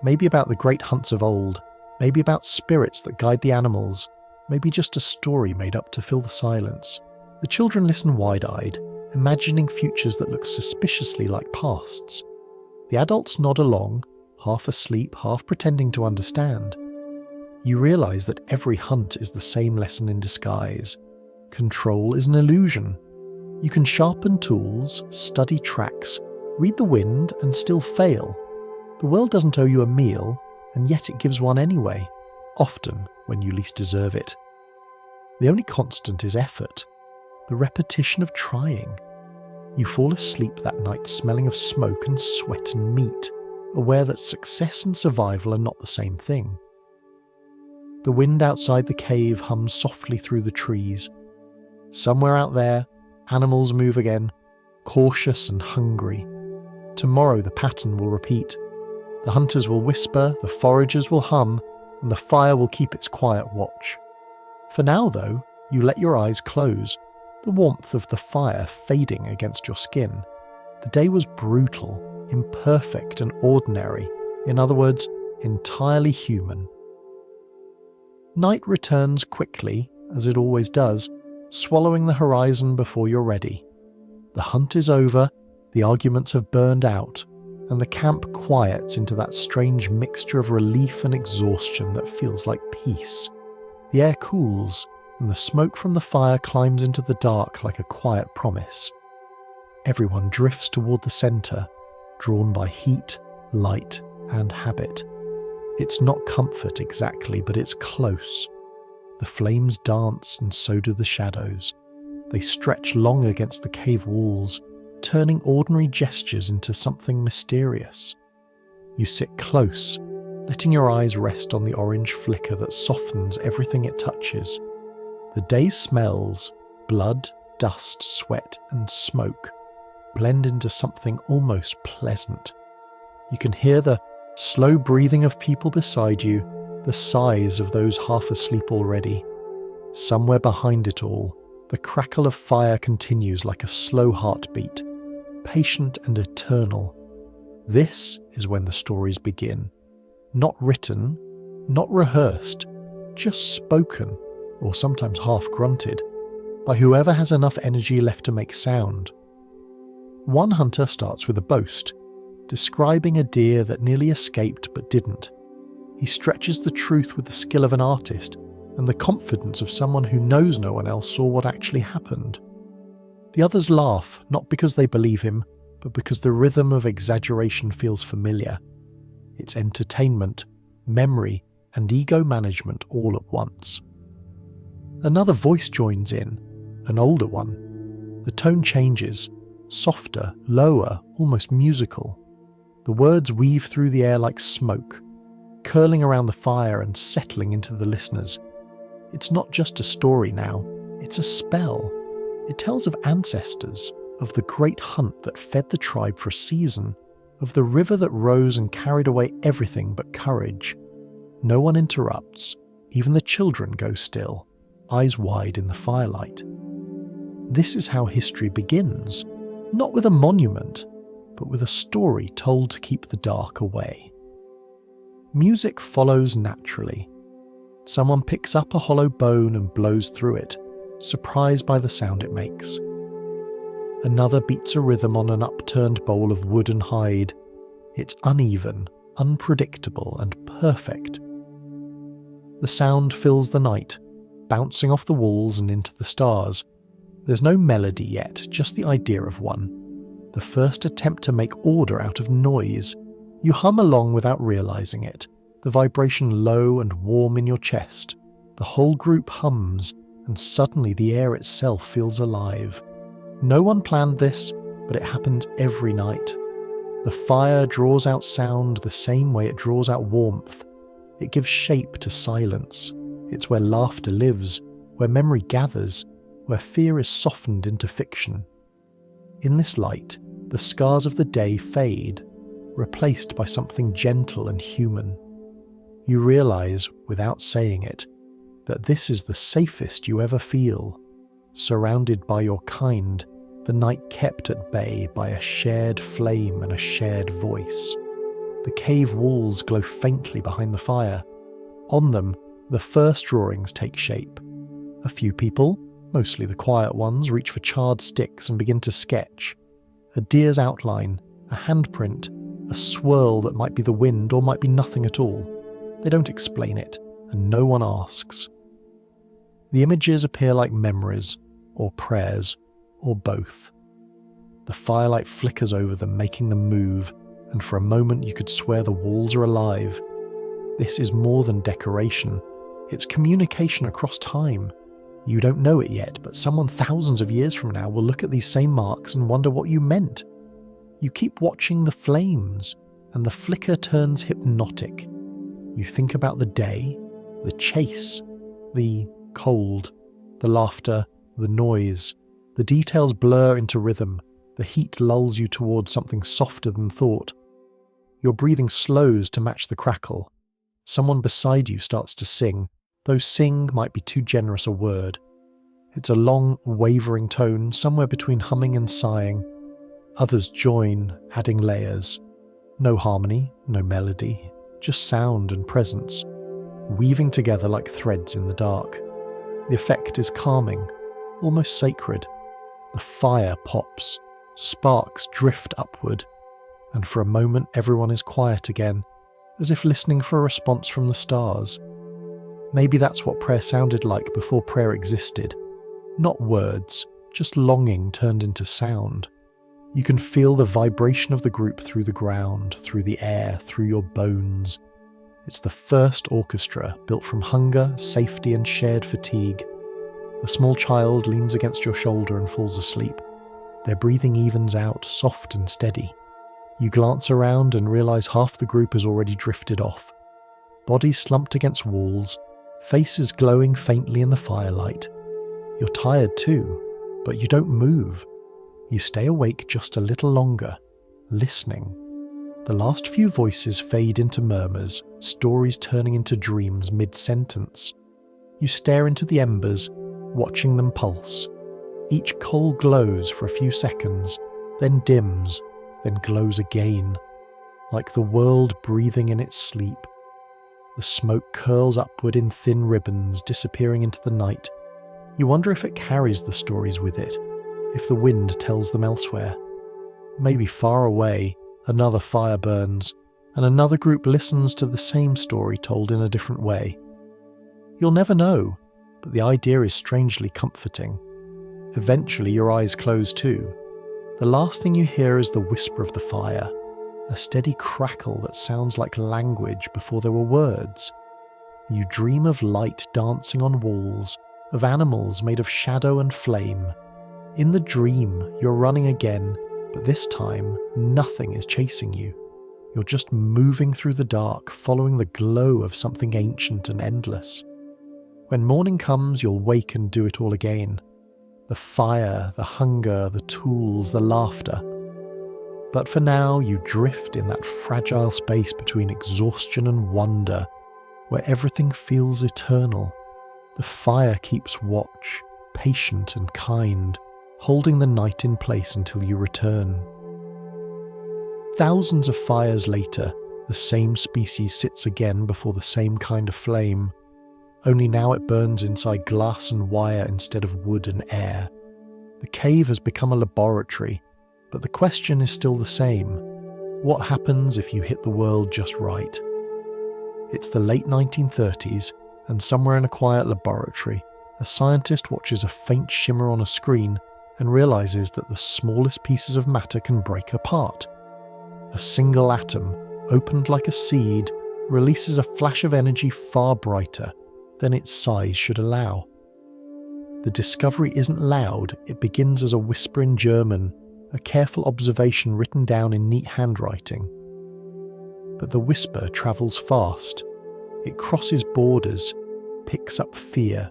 maybe about the great hunts of old, maybe about spirits that guide the animals, maybe just a story made up to fill the silence. The children listen wide-eyed, imagining futures that look suspiciously like pasts. The adults nod along, half asleep, half pretending to understand. You realise that every hunt is the same lesson in disguise. Control is an illusion. You can sharpen tools, study tracks, read the wind and still fail. The world doesn't owe you a meal, and yet it gives one anyway, often when you least deserve it. The only constant is effort, the repetition of trying. You fall asleep that night smelling of smoke and sweat and meat, aware that success and survival are not the same thing. The wind outside the cave hums softly through the trees. Somewhere out there, animals move again, cautious and hungry. Tomorrow the pattern will repeat. The hunters will whisper, the foragers will hum, and the fire will keep its quiet watch. For now, though, you let your eyes close, the warmth of the fire fading against your skin. The day was brutal, imperfect and ordinary, in other words, entirely human. Night returns quickly, as it always does, swallowing the horizon before you're ready. The hunt is over, the arguments have burned out, and the camp quiets into that strange mixture of relief and exhaustion that feels like peace. The air cools, and the smoke from the fire climbs into the dark like a quiet promise. Everyone drifts toward the centre, drawn by heat, light, and habit. It's not comfort exactly, but it's close. The flames dance, and so do the shadows. They stretch long against the cave walls, turning ordinary gestures into something mysterious. You sit close, letting your eyes rest on the orange flicker that softens everything it touches. The day's smells, blood, dust, sweat, and smoke, blend into something almost pleasant. You can hear the slow breathing of people beside you, the sighs of those half asleep already. Somewhere behind it all, the crackle of fire continues like a slow heartbeat, patient and eternal. This is when the stories begin. Not written, not rehearsed, just spoken, or sometimes half grunted, by whoever has enough energy left to make sound. One hunter starts with a boast, describing a deer that nearly escaped but didn't. He stretches the truth with the skill of an artist and the confidence of someone who knows no one else saw what actually happened. The others laugh, not because they believe him, but because the rhythm of exaggeration feels familiar. It's entertainment, memory, and ego management all at once. Another voice joins in, an older one. The tone changes, softer, lower, almost musical. The words weave through the air like smoke, curling around the fire and settling into the listeners. It's not just a story now, it's a spell. It tells of ancestors, of the great hunt that fed the tribe for a season, of the river that rose and carried away everything but courage. No one interrupts, even the children go still, eyes wide in the firelight. This is how history begins, not with a monument, but with a story told to keep the dark away. Music follows naturally. Someone picks up a hollow bone and blows through it, surprised by the sound it makes. Another beats a rhythm on an upturned bowl of wood and hide. It's uneven, unpredictable, and perfect. The sound fills the night, bouncing off the walls and into the stars. There's no melody yet, just the idea of one. The first attempt to make order out of noise. You hum along without realizing it, the vibration low and warm in your chest. The whole group hums, and suddenly the air itself feels alive. No one planned this, but it happens every night. The fire draws out sound the same way it draws out warmth. It gives shape to silence. It's where laughter lives, where memory gathers, where fear is softened into fiction. In this light, the scars of the day fade, replaced by something gentle and human. You realize, without saying it, that this is the safest you ever feel, surrounded by your kind, the night kept at bay by a shared flame and a shared voice. The cave walls glow faintly behind the fire. On them, the first drawings take shape. A few people, mostly the quiet ones, reach for charred sticks and begin to sketch. A deer's outline, a handprint, a swirl that might be the wind or might be nothing at all. They don't explain it, and no one asks. The images appear like memories, or prayers, or both. The firelight flickers over them, making them move, and for a moment you could swear the walls are alive. This is more than decoration. It's communication across time. You don't know it yet, but someone thousands of years from now will look at these same marks and wonder what you meant. You keep watching the flames, and the flicker turns hypnotic. You think about the day, the chase, the cold, the laughter, the noise. The details blur into rhythm. The heat lulls you towards something softer than thought. Your breathing slows to match the crackle. Someone beside you starts to sing, though sing might be too generous a word. It's a long, wavering tone, somewhere between humming and sighing. Others join, adding layers. No harmony, no melody, just sound and presence, weaving together like threads in the dark. The effect is calming, almost sacred. The fire pops, sparks drift upward, and for a moment everyone is quiet again, as if listening for a response from the stars. Maybe that's what prayer sounded like before prayer existed. Not words, just longing turned into sound. You can feel the vibration of the group through the ground, through the air, through your bones. It's the first orchestra built from hunger, safety, and shared fatigue. A small child leans against your shoulder and falls asleep. Their breathing evens out, soft and steady. You glance around and realize half the group has already drifted off. Bodies slumped against walls, faces glowing faintly in the firelight. You're tired too, but you don't move. You stay awake just a little longer, listening. The last few voices fade into murmurs, stories turning into dreams mid-sentence. You stare into the embers, watching them pulse. Each coal glows for a few seconds, then dims, then glows again, like the world breathing in its sleep. The smoke curls upward in thin ribbons, disappearing into the night. You wonder if it carries the stories with it, if the wind tells them elsewhere. Maybe far away, another fire burns, and another group listens to the same story told in a different way. You'll never know, but the idea is strangely comforting. Eventually your eyes close too. The last thing you hear is the whisper of the fire, a steady crackle that sounds like language before there were words. You dream of light dancing on walls, of animals made of shadow and flame. In the dream, you're running again, but this time, nothing is chasing you. You're just moving through the dark, following the glow of something ancient and endless. When morning comes, you'll wake and do it all again. The fire, the hunger, the tools, the laughter. But for now, you drift in that fragile space between exhaustion and wonder, where everything feels eternal. The fire keeps watch, patient and kind, holding the night in place until you return. Thousands of fires later, the same species sits again before the same kind of flame, only now it burns inside glass and wire instead of wood and air. The cave has become a laboratory, but the question is still the same. What happens if you hit the world just right? It's the late 1930s, and somewhere in a quiet laboratory, a scientist watches a faint shimmer on a screen and realizes that the smallest pieces of matter can break apart. A single atom, opened like a seed, releases a flash of energy far brighter than its size should allow. The discovery isn't loud, it begins as a whisper in German, a careful observation written down in neat handwriting. But the whisper travels fast. It crosses borders, picks up fear,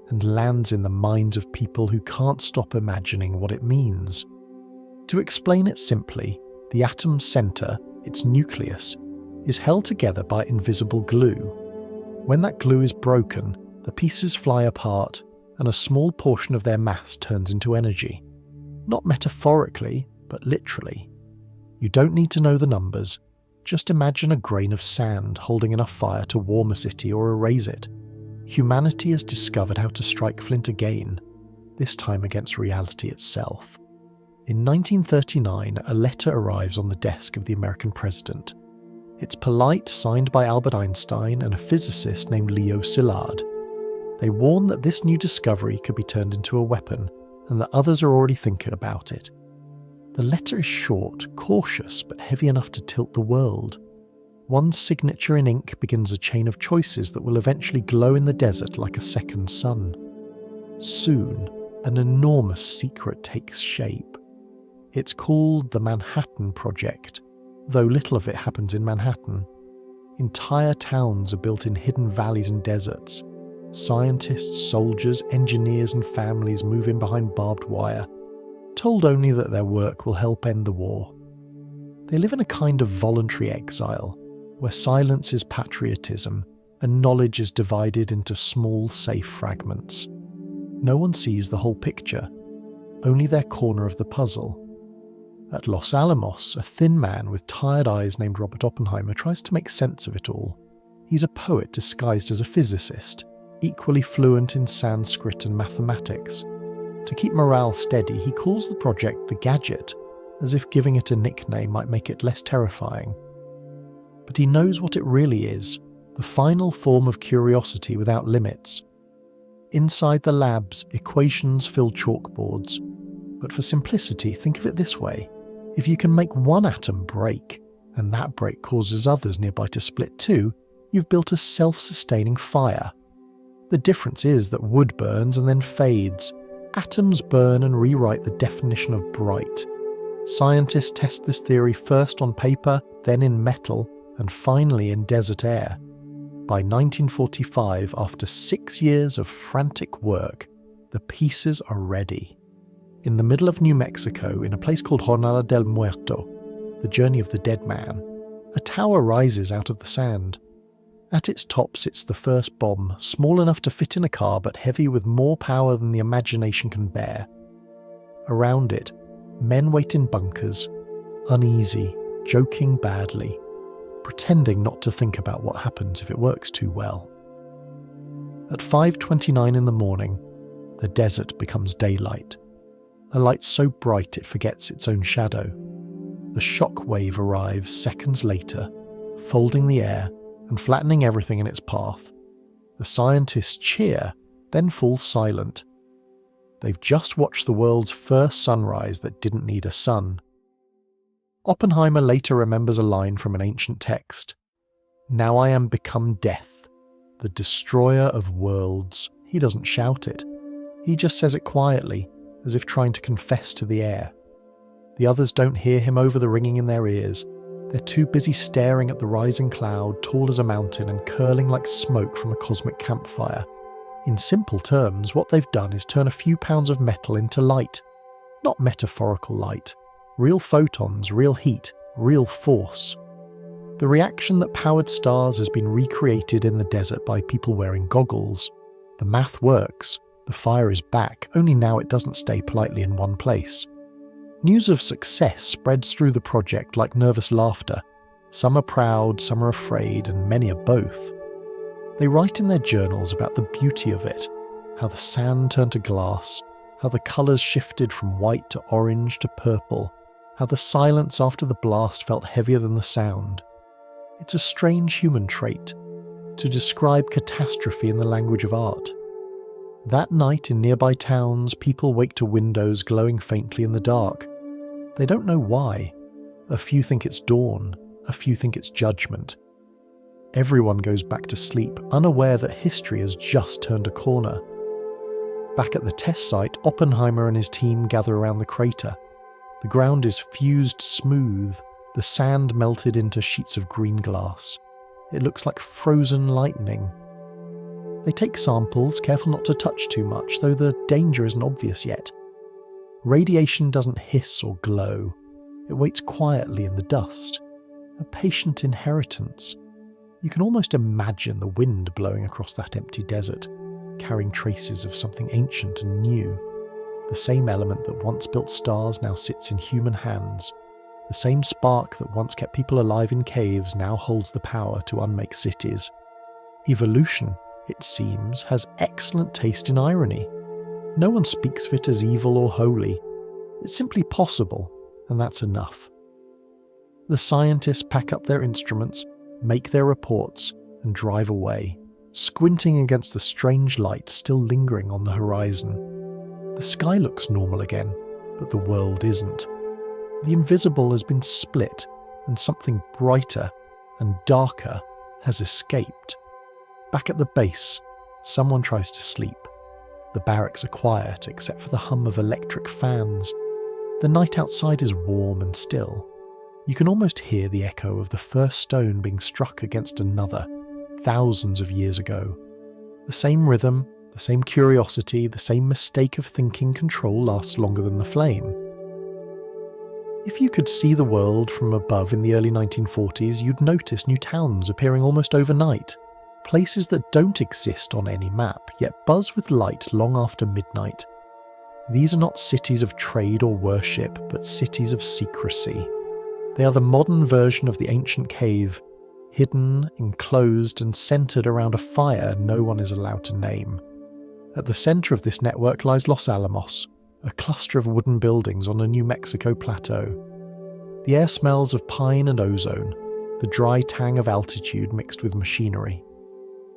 and lands in the minds of people who can't stop imagining what it means. To explain it simply, the atom's centre, its nucleus, is held together by invisible glue. When that glue is broken, the pieces fly apart, and a small portion of their mass turns into energy. Not metaphorically, but literally. You don't need to know the numbers. Just imagine a grain of sand holding enough fire to warm a city or erase it. Humanity has discovered how to strike flint again, this time against reality itself. In 1939, a letter arrives on the desk of the American president. It's polite, signed by Albert Einstein and a physicist named Leo Szilard. They warn that this new discovery could be turned into a weapon, and that others are already thinking about it. The letter is short, cautious, but heavy enough to tilt the world. One signature in ink begins a chain of choices that will eventually glow in the desert like a second sun. Soon, an enormous secret takes shape. It's called the Manhattan Project, though little of it happens in Manhattan. Entire towns are built in hidden valleys and deserts. Scientists, soldiers, engineers and families move in behind barbed wire, told only that their work will help end the war. They live in a kind of voluntary exile, where silence is patriotism and knowledge is divided into small, safe fragments. No one sees the whole picture, only their corner of the puzzle. At Los Alamos, a thin man with tired eyes named Robert Oppenheimer tries to make sense of it all. He's a poet disguised as a physicist, equally fluent in Sanskrit and mathematics. To keep morale steady, he calls the project the Gadget, as if giving it a nickname might make it less terrifying. But he knows what it really is, the final form of curiosity without limits. Inside the labs, equations fill chalkboards. But for simplicity, think of it this way. If you can make one atom break, and that break causes others nearby to split too, you've built a self-sustaining fire. The difference is that wood burns and then fades. Atoms burn and rewrite the definition of bright. Scientists test this theory first on paper, then in metal, and finally in desert air. By 1945, after 6 years of frantic work, the pieces are ready. In the middle of New Mexico, in a place called Jornada del Muerto, the journey of the dead man, a tower rises out of the sand. At its top sits the first bomb, small enough to fit in a car but heavy with more power than the imagination can bear. Around it, men wait in bunkers, uneasy, joking badly, pretending not to think about what happens if it works too well. At 5:29 in the morning, the desert becomes daylight. A light so bright it forgets its own shadow. The shock wave arrives seconds later, folding the air and flattening everything in its path. The scientists cheer, then fall silent. They've just watched the world's first sunrise that didn't need a sun. Oppenheimer later remembers a line from an ancient text. "Now I am become death, the destroyer of worlds." He doesn't shout it. He just says it quietly, as if trying to confess to the air. The others don't hear him over the ringing in their ears. They're too busy staring at the rising cloud, tall as a mountain and curling like smoke from a cosmic campfire. In simple terms, what they've done is turn a few pounds of metal into light. Not metaphorical light. Real photons, real heat, real force. The reaction that powered stars has been recreated in the desert by people wearing goggles. The math works. The fire is back, only now it doesn't stay politely in one place. News of success spreads through the project like nervous laughter. Some are proud, some are afraid, and many are both. They write in their journals about the beauty of it, how the sand turned to glass, how the colours shifted from white to orange to purple, how the silence after the blast felt heavier than the sound. It's a strange human trait, to describe catastrophe in the language of art. That night in nearby towns, people wake to windows glowing faintly in the dark. They don't know why. A few think it's dawn, a few think it's judgment. Everyone goes back to sleep, unaware that history has just turned a corner. Back at the test site, Oppenheimer and his team gather around the crater. The ground is fused smooth, the sand melted into sheets of green glass. It looks like frozen lightning. They take samples, careful not to touch too much, though the danger isn't obvious yet. Radiation doesn't hiss or glow. It waits quietly in the dust. A patient inheritance. You can almost imagine the wind blowing across that empty desert, carrying traces of something ancient and new. The same element that once built stars now sits in human hands. The same spark that once kept people alive in caves now holds the power to unmake cities. Evolution, it seems, has excellent taste in irony. No one speaks of it as evil or holy. It's simply possible, and that's enough. The scientists pack up their instruments, make their reports, and drive away, squinting against the strange light still lingering on the horizon. The sky looks normal again, but the world isn't. The invisible has been split, and something brighter and darker has escaped. Back at the base, someone tries to sleep. The barracks are quiet except for the hum of electric fans. The night outside is warm and still. You can almost hear the echo of the first stone being struck against another, thousands of years ago. The same rhythm, the same curiosity, the same mistake of thinking control lasts longer than the flame. If you could see the world from above in the early 1940s, you'd notice new towns appearing almost overnight. Places that don't exist on any map, yet buzz with light long after midnight. These are not cities of trade or worship, but cities of secrecy. They are the modern version of the ancient cave, hidden, enclosed, and centered around a fire no one is allowed to name. At the center of this network lies Los Alamos, a cluster of wooden buildings on a New Mexico plateau. The air smells of pine and ozone, the dry tang of altitude mixed with machinery.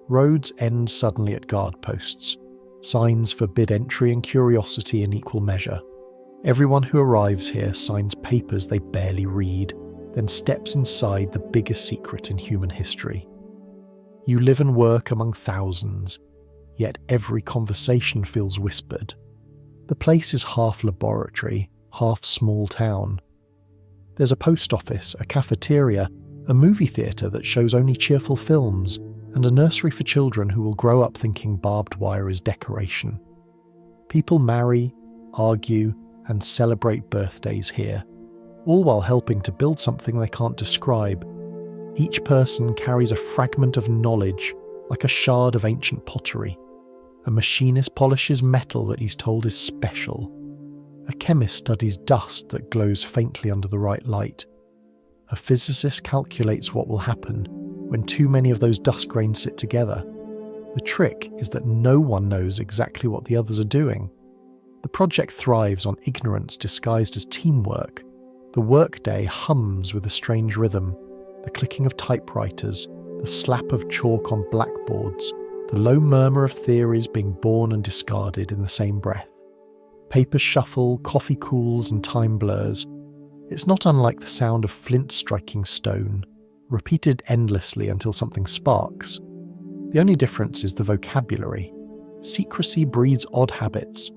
Roads end suddenly at guard posts. Signs forbid entry and curiosity in equal measure. Everyone who arrives here signs papers they barely read, then steps inside the biggest secret in human history. You live and work among thousands, yet every conversation feels whispered. The place is half laboratory, half small town. There's a post office, a cafeteria, a movie theatre that shows only cheerful films, and a nursery for children who will grow up thinking barbed wire is decoration. People marry, argue, and celebrate birthdays here, all while helping to build something they can't describe. Each person carries a fragment of knowledge, like a shard of ancient pottery. A machinist polishes metal that he's told is special. A chemist studies dust that glows faintly under the right light. A physicist calculates what will happen when too many of those dust grains sit together. The trick is that no one knows exactly what the others are doing. The project thrives on ignorance disguised as teamwork. The workday hums with a strange rhythm, the clicking of typewriters, the slap of chalk on blackboards, the low murmur of theories being born and discarded in the same breath. Papers shuffle, coffee cools, and time blurs. It's not unlike the sound of flint striking stone, repeated endlessly until something sparks. The only difference is the vocabulary. Secrecy breeds odd habits.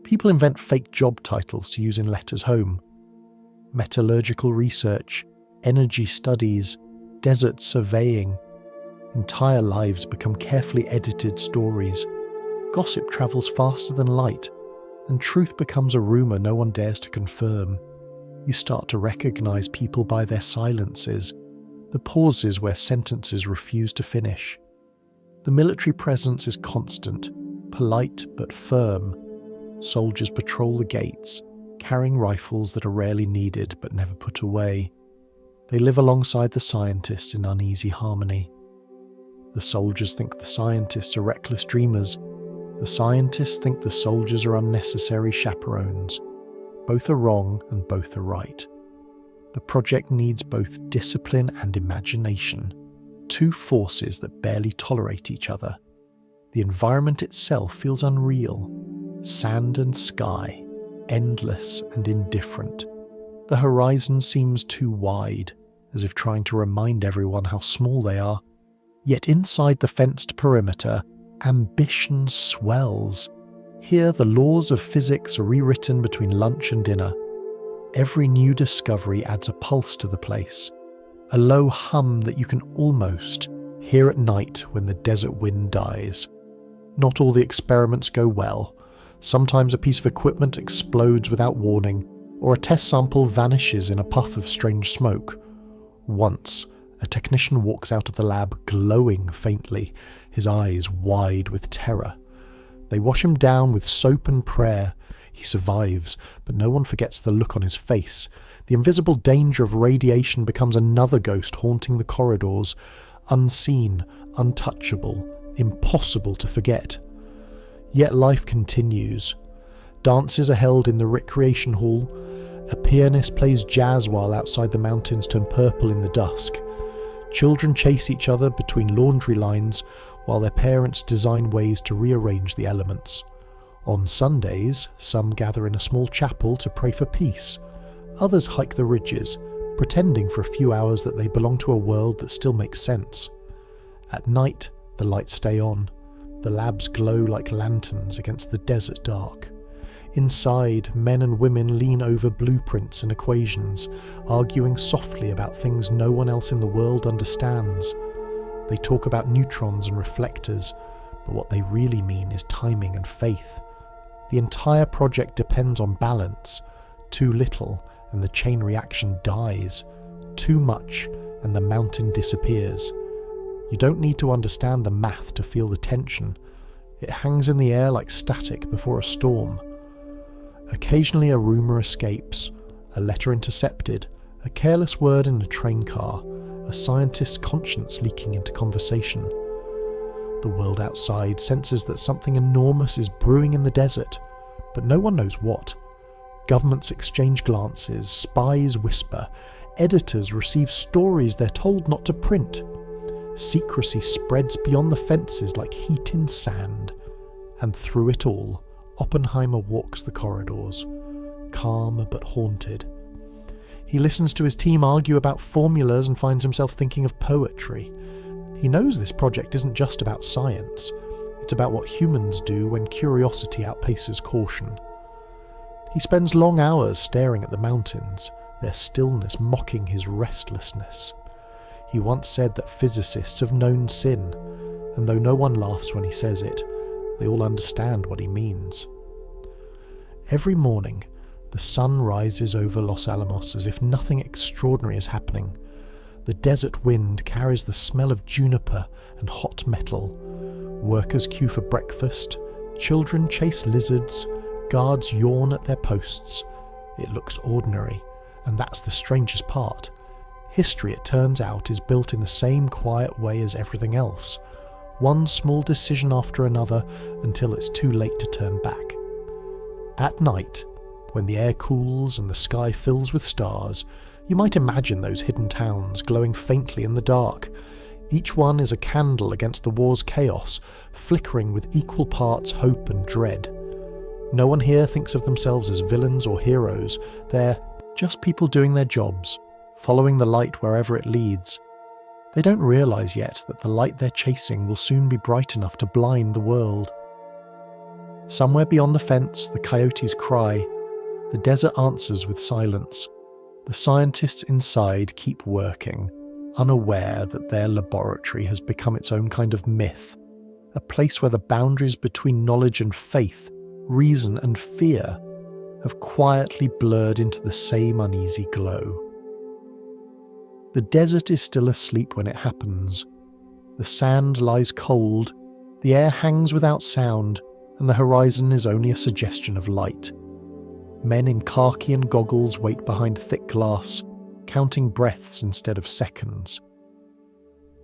People invent fake job titles to use in letters home. Metallurgical research, energy studies, desert surveying. Entire lives become carefully edited stories. Gossip travels faster than light, and truth becomes a rumour no one dares to confirm. You start to recognise people by their silences, the pauses where sentences refuse to finish. The military presence is constant, polite but firm. Soldiers patrol the gates, carrying rifles that are rarely needed but never put away. They live alongside the scientists in uneasy harmony. The soldiers think the scientists are reckless dreamers. The scientists think the soldiers are unnecessary chaperones. Both are wrong and both are right. The project needs both discipline and imagination, two forces that barely tolerate each other. The environment itself feels unreal. Sand and sky, endless and indifferent. The horizon seems too wide, as if trying to remind everyone how small they are. Yet inside the fenced perimeter, ambition swells. Here the laws of physics are rewritten between lunch and dinner. Every new discovery adds a pulse to the place, a low hum that you can almost hear at night when the desert wind dies. Not all the experiments go well. Sometimes a piece of equipment explodes without warning, or a test sample vanishes in a puff of strange smoke. Once, a technician walks out of the lab glowing faintly, his eyes wide with terror. They wash him down with soap and prayer. He survives, but no one forgets the look on his face. The invisible danger of radiation becomes another ghost haunting the corridors, unseen, untouchable, impossible to forget. Yet life continues. Dances are held in the recreation hall. A pianist plays jazz while outside the mountains turn purple in the dusk. Children chase each other between laundry lines while their parents design ways to rearrange the elements. On Sundays, some gather in a small chapel to pray for peace. Others hike the ridges, pretending for a few hours that they belong to a world that still makes sense. At night, the lights stay on. The labs glow like lanterns against the desert dark. Inside, men and women lean over blueprints and equations, arguing softly about things no one else in the world understands. They talk about neutrons and reflectors, but what they really mean is timing and faith. The entire project depends on balance. Too little, and the chain reaction dies. Too much, and the mountain disappears. You don't need to understand the math to feel the tension. It hangs in the air like static before a storm. Occasionally a rumour escapes, a letter intercepted, a careless word in a train car, a scientist's conscience leaking into conversation. The world outside senses that something enormous is brewing in the desert, but no one knows what. Governments exchange glances, spies whisper, editors receive stories they're told not to print. Secrecy spreads beyond the fences like heat in sand, and through it all, Oppenheimer walks the corridors, calm but haunted. He listens to his team argue about formulas and finds himself thinking of poetry. He knows this project isn't just about science, it's about what humans do when curiosity outpaces caution. He spends long hours staring at the mountains, their stillness mocking his restlessness. He once said that physicists have known sin, and though no one laughs when he says it, they all understand what he means. Every morning, the sun rises over Los Alamos as if nothing extraordinary is happening. The desert wind carries the smell of juniper and hot metal. Workers queue for breakfast, children chase lizards, guards yawn at their posts. It looks ordinary, and that's the strangest part. History, it turns out, is built in the same quiet way as everything else. One small decision after another until it's too late to turn back. At night, when the air cools and the sky fills with stars, you might imagine those hidden towns glowing faintly in the dark. Each one is a candle against the war's chaos, flickering with equal parts hope and dread. No one here thinks of themselves as villains or heroes. They're just people doing their jobs, following the light wherever it leads. They don't realise yet that the light they're chasing will soon be bright enough to blind the world. Somewhere beyond the fence, the coyotes cry. The desert answers with silence. The scientists inside keep working, unaware that their laboratory has become its own kind of myth, a place where the boundaries between knowledge and faith, reason and fear, have quietly blurred into the same uneasy glow. The desert is still asleep when it happens. The sand lies cold, the air hangs without sound, and the horizon is only a suggestion of light. Men in khaki and goggles wait behind thick glass, counting breaths instead of seconds.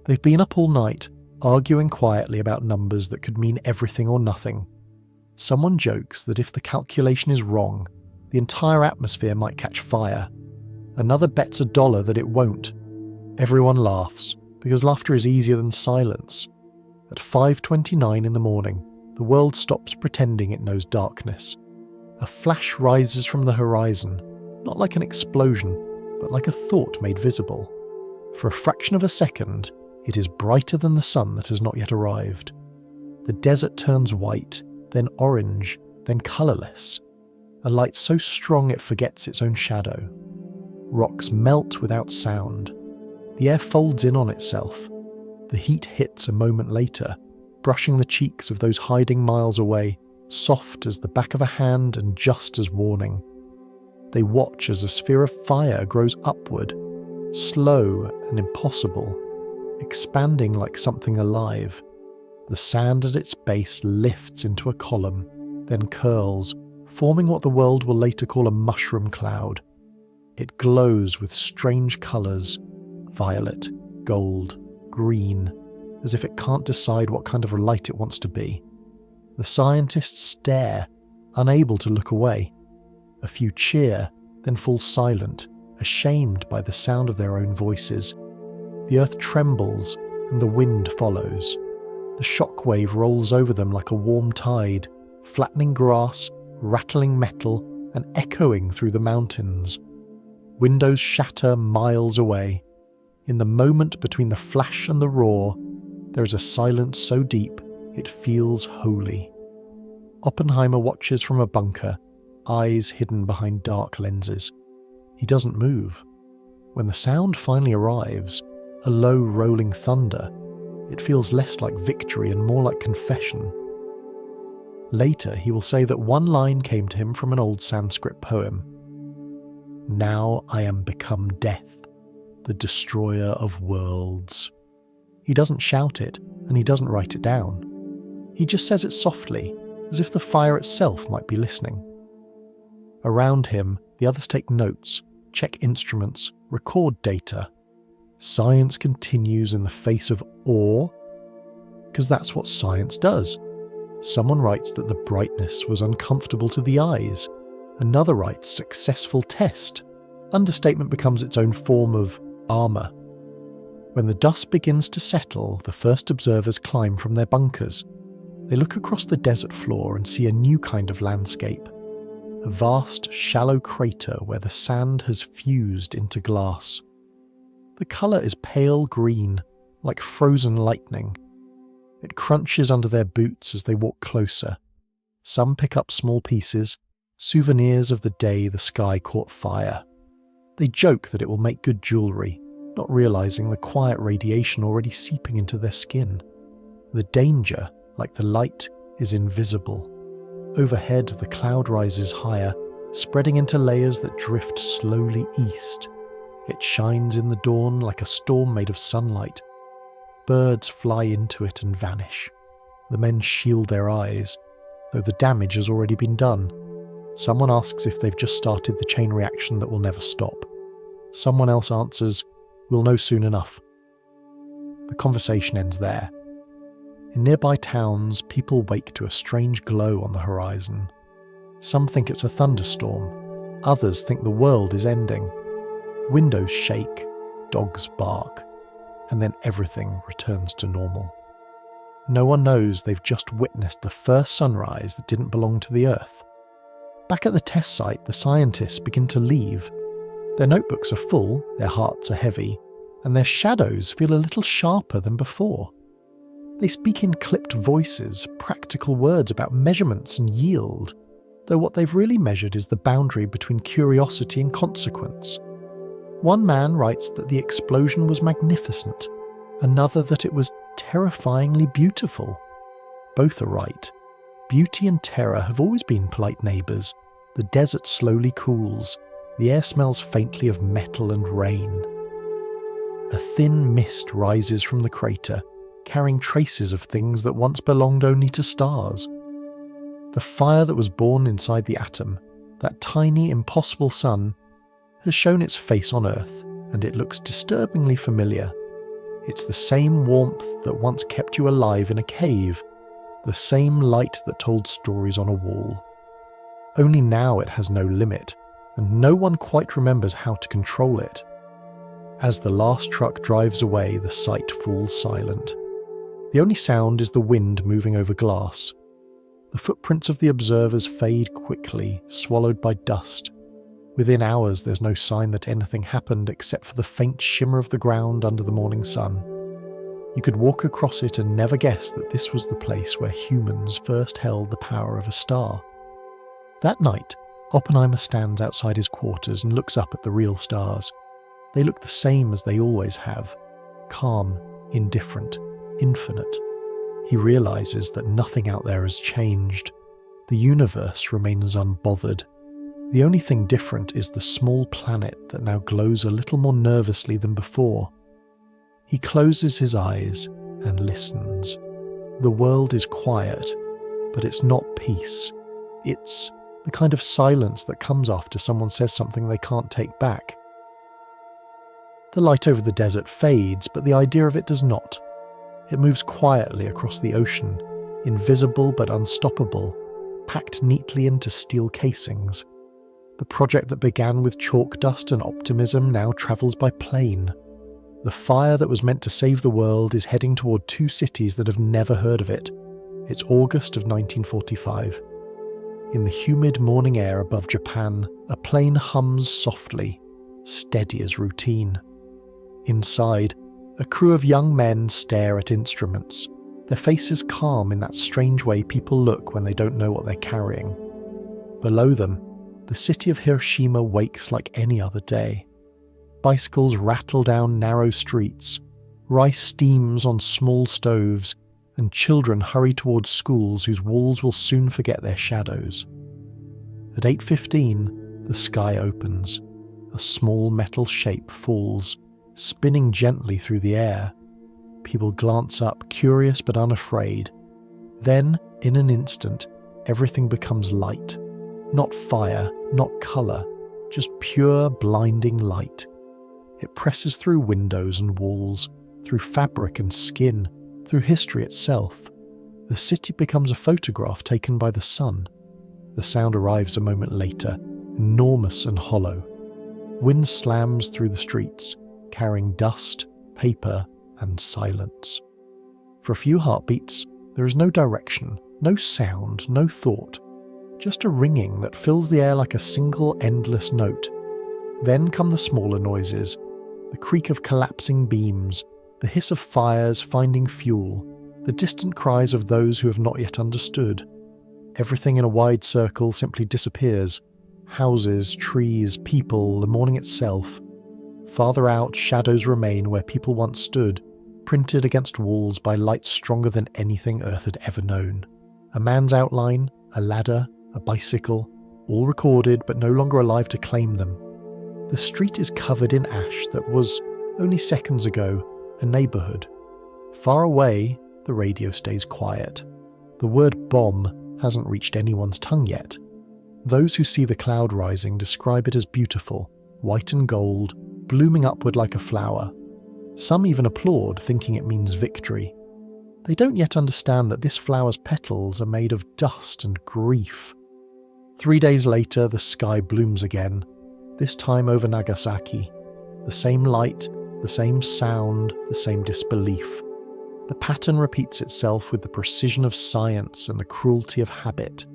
They've been up all night, arguing quietly about numbers that could mean everything or nothing. Someone jokes that if the calculation is wrong, the entire atmosphere might catch fire. Another bets $1 that it won't. Everyone laughs, because laughter is easier than silence. At 5:29 in the morning, the world stops pretending it knows darkness. A flash rises from the horizon, not like an explosion, but like a thought made visible. For a fraction of a second, it is brighter than the sun that has not yet arrived. The desert turns white, then orange, then colourless. a light so strong it forgets its own shadow. Rocks melt without sound. The air folds in on itself. The heat hits a moment later, brushing the cheeks of those hiding miles away, soft as the back of a hand and just as warning. They watch as a sphere of fire grows upward, slow and impossible, expanding like something alive. The sand at its base lifts into a column, then curls, forming what the world will later call a mushroom cloud. It glows with strange colours, violet, gold, green, as if it can't decide what kind of a light it wants to be. The scientists stare, unable to look away. A few cheer, then fall silent, ashamed by the sound of their own voices. The earth trembles, and the wind follows. The shockwave rolls over them like a warm tide, flattening grass, rattling metal, and echoing through the mountains. Windows shatter miles away. In the moment between the flash and the roar, there is a silence so deep it feels holy. Oppenheimer watches from a bunker, eyes hidden behind dark lenses. He doesn't move. When the sound finally arrives, a low rolling thunder, it feels less like victory and more like confession. Later, he will say that one line came to him from an old Sanskrit poem. "Now I am become death, the destroyer of worlds." He doesn't shout it, and he doesn't write it down. He just says it softly, as if the fire itself might be listening. Around him, the others take notes, check instruments, record data. Science continues in the face of awe, because that's what science does. Someone writes that the brightness was uncomfortable to the eyes. Another writes successful test. Understatement becomes its own form of armour. When the dust begins to settle, the first observers climb from their bunkers. They look across the desert floor and see a new kind of landscape. A vast, shallow crater where the sand has fused into glass. The colour is pale green, like frozen lightning. It crunches under their boots as they walk closer. Some pick up small pieces, souvenirs of the day the sky caught fire. They joke that it will make good jewellery, not realising the quiet radiation already seeping into their skin. The danger, like the light, is invisible. Overhead, the cloud rises higher, spreading into layers that drift slowly east. It shines in the dawn like a storm made of sunlight. Birds fly into it and vanish. The men shield their eyes, though the damage has already been done. Someone asks if they've just started the chain reaction that will never stop. Someone else answers, "We'll know soon enough." The conversation ends there. In nearby towns, people wake to a strange glow on the horizon. Some think it's a thunderstorm. Others think the world is ending. Windows shake, dogs bark, and then everything returns to normal. No one knows they've just witnessed the first sunrise that didn't belong to the Earth. Back at the test site, the scientists begin to leave. Their notebooks are full, their hearts are heavy, and their shadows feel a little sharper than before. They speak in clipped voices, practical words about measurements and yield, though what they've really measured is the boundary between curiosity and consequence. One man writes that the explosion was magnificent, another that it was terrifyingly beautiful. Both are right. Beauty and terror have always been polite neighbours. The desert slowly cools. The air smells faintly of metal and rain. A thin mist rises from the crater, carrying traces of things that once belonged only to stars. The fire that was born inside the atom, that tiny, impossible sun, has shown its face on Earth, and it looks disturbingly familiar. It's the same warmth that once kept you alive in a cave, the same light that told stories on a wall. Only now it has no limit, and no one quite remembers how to control it. As the last truck drives away, the site falls silent. The only sound is the wind moving over glass. The footprints of the observers fade quickly, swallowed by dust. Within hours, there's no sign that anything happened except for the faint shimmer of the ground under the morning sun. You could walk across it and never guess that this was the place where humans first held the power of a star. That night, Oppenheimer stands outside his quarters and looks up at the real stars. They look the same as they always have. Calm, indifferent, infinite. He realizes that nothing out there has changed. The universe remains unbothered. The only thing different is the small planet that now glows a little more nervously than before. He closes his eyes and listens. The world is quiet, but it's not peace. It's the kind of silence that comes after someone says something they can't take back. The light over the desert fades, but the idea of it does not. It moves quietly across the ocean, invisible but unstoppable, packed neatly into steel casings. The project that began with chalk dust and optimism now travels by plane. The fire that was meant to save the world is heading toward two cities that have never heard of it. It's August of 1945. In the humid morning air above Japan, a plane hums softly, steady as routine. Inside, a crew of young men stare at instruments, their faces calm in that strange way people look when they don't know what they're carrying. Below them, the city of Hiroshima wakes like any other day. Bicycles rattle down narrow streets, rice steams on small stoves, and children hurry towards schools whose walls will soon forget their shadows. At 8:15, the sky opens. A small metal shape falls, spinning gently through the air. People glance up, curious but unafraid. Then, in an instant, everything becomes light. Not fire, not colour, just pure, blinding light. It presses through windows and walls, through fabric and skin, through history itself. The city becomes a photograph taken by the sun. The sound arrives a moment later, enormous and hollow. Wind slams through the streets, carrying dust, paper, and silence. For a few heartbeats, there is no direction, no sound, no thought, just a ringing that fills the air like a single endless note. Then come the smaller noises, the creak of collapsing beams, the hiss of fires finding fuel, the distant cries of those who have not yet understood. Everything in a wide circle simply disappears. Houses, trees, people, the morning itself. Farther out, shadows remain where people once stood, printed against walls by light stronger than anything Earth had ever known. A man's outline, a ladder, a bicycle, all recorded but no longer alive to claim them. The street is covered in ash that was, only seconds ago, a neighbourhood. Far away, the radio stays quiet. The word bomb hasn't reached anyone's tongue yet. Those who see the cloud rising describe it as beautiful, white and gold, blooming upward like a flower. Some even applaud, thinking it means victory. They don't yet understand that this flower's petals are made of dust and grief. 3 days later, the sky blooms again, this time over Nagasaki. The same light, the same sound, the same disbelief. The pattern repeats itself with the precision of science and the cruelty of habit.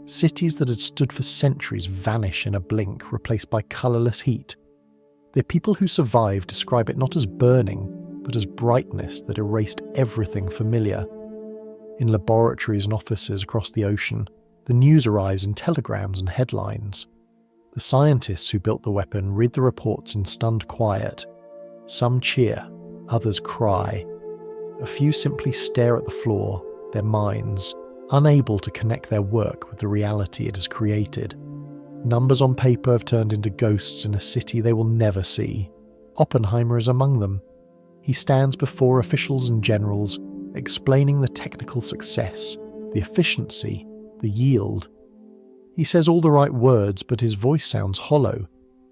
Cities that had stood for centuries vanish in a blink, replaced by colourless heat. The people who survive describe it not as burning, but as brightness that erased everything familiar. In laboratories and offices across the ocean, the news arrives in telegrams and headlines. The scientists who built the weapon read the reports in stunned quiet. Some cheer, others cry. A few simply stare at the floor, their minds, unable to connect their work with the reality it has created. Numbers on paper have turned into ghosts in a city they will never see. Oppenheimer is among them. He stands before officials and generals, explaining the technical success, the efficiency, the yield. He says all the right words, but his voice sounds hollow,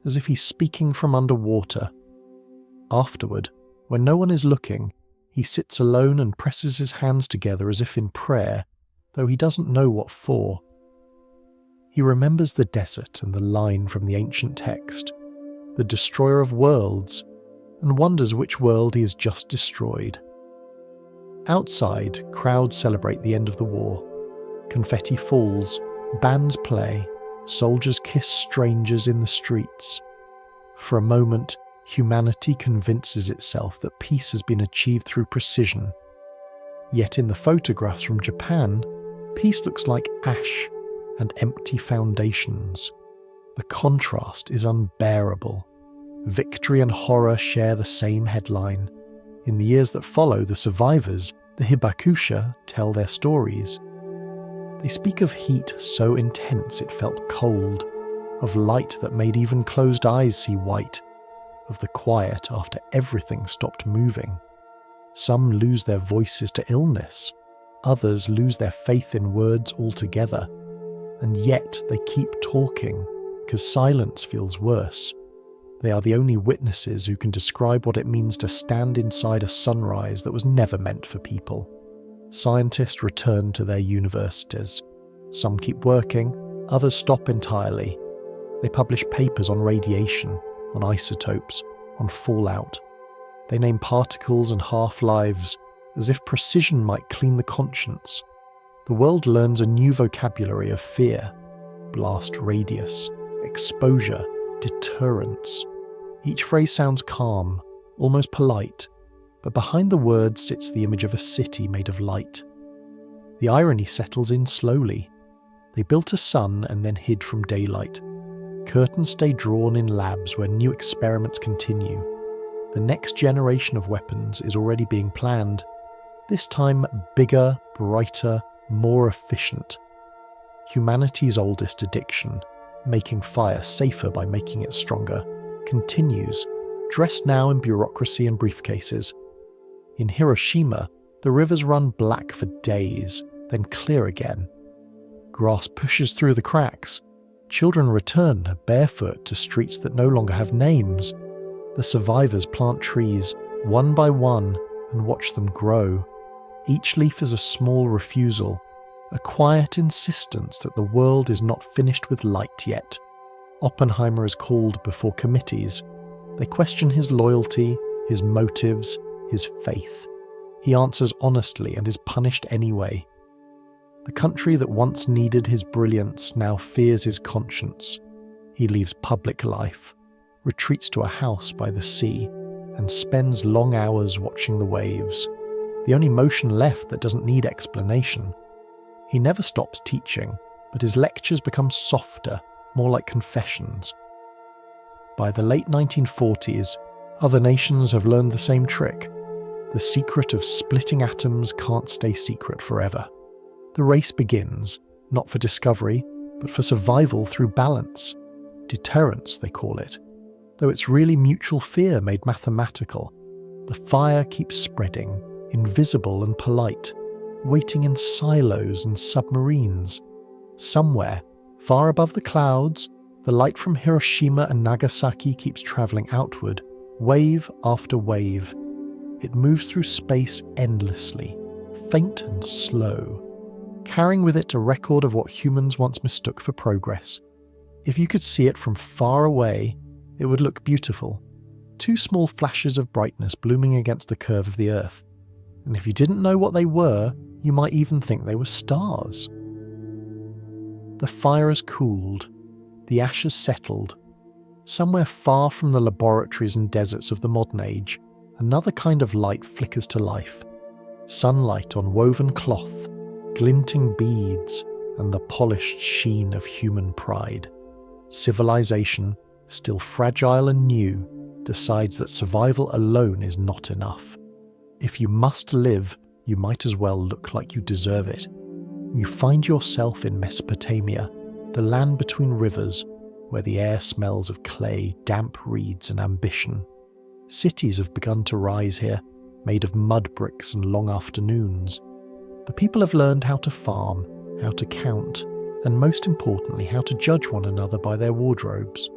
as if he's speaking from underwater. Afterward, when no one is looking, he sits alone and presses his hands together as if in prayer, though he doesn't know what for. He remembers the desert and the line from the ancient text, the destroyer of worlds, and wonders which world he has just destroyed. Outside, crowds celebrate the end of the war. Confetti falls, bands play, soldiers kiss strangers in the streets. For a moment, humanity convinces itself that peace has been achieved through precision. Yet in the photographs from Japan, peace looks like ash, and empty foundations. The contrast is unbearable. Victory and horror share the same headline. In the years that follow, the survivors, the Hibakusha, tell their stories. They speak of heat so intense it felt cold, of light that made even closed eyes see white, of the quiet after everything stopped moving. Some lose their voices to illness, others lose their faith in words altogether, and yet they keep talking, because silence feels worse. They are the only witnesses who can describe what it means to stand inside a sunrise that was never meant for people. Scientists return to their universities. Some keep working, others stop entirely. They publish papers on radiation, on isotopes, on fallout. They name particles and half-lives as if precision might clean the conscience. The world learns a new vocabulary of fear, blast radius, exposure, deterrence. Each phrase sounds calm, almost polite, but behind the words sits the image of a city made of light. The irony settles in slowly. They built a sun and then hid from daylight. Curtains stay drawn in labs where new experiments continue. The next generation of weapons is already being planned, this time bigger, brighter, more efficient. Humanity's oldest addiction, making fire safer by making it stronger, continues, dressed now in bureaucracy and briefcases. In Hiroshima, the rivers run black for days, then clear again. Grass pushes through the cracks. Children return barefoot to streets that no longer have names. The survivors plant trees, one by one, and watch them grow. Each leaf is a small refusal, a quiet insistence that the world is not finished with light yet. Oppenheimer is called before committees. They question his loyalty, his motives, his faith. He answers honestly and is punished anyway. The country that once needed his brilliance now fears his conscience. He leaves public life, retreats to a house by the sea, and spends long hours watching the waves, the only motion left that doesn't need explanation. He never stops teaching, but his lectures become softer, more like confessions. By the late 1940s, other nations have learned the same trick. The secret of splitting atoms can't stay secret forever. The race begins, not for discovery, but for survival through balance. Deterrence, they call it, though it's really mutual fear made mathematical. The fire keeps spreading, invisible and polite, waiting in silos and submarines. Somewhere, far above the clouds, the light from Hiroshima and Nagasaki keeps travelling outward, wave after wave. It moves through space endlessly, faint and slow, carrying with it a record of what humans once mistook for progress. If you could see it from far away, it would look beautiful. Two small flashes of brightness blooming against the curve of the Earth. And if you didn't know what they were, you might even think they were stars. The fire has cooled. The ash has settled. Somewhere far from the laboratories and deserts of the modern age, another kind of light flickers to life. Sunlight on woven cloth, glinting beads, and the polished sheen of human pride. Civilization, still fragile and new, decides that survival alone is not enough. If you must live, you might as well look like you deserve it. You find yourself in Mesopotamia, the land between rivers, where the air smells of clay, damp reeds, and ambition. Cities have begun to rise here, made of mud bricks and long afternoons. The people have learned how to farm, how to count, and most importantly, how to judge one another by their wardrobes.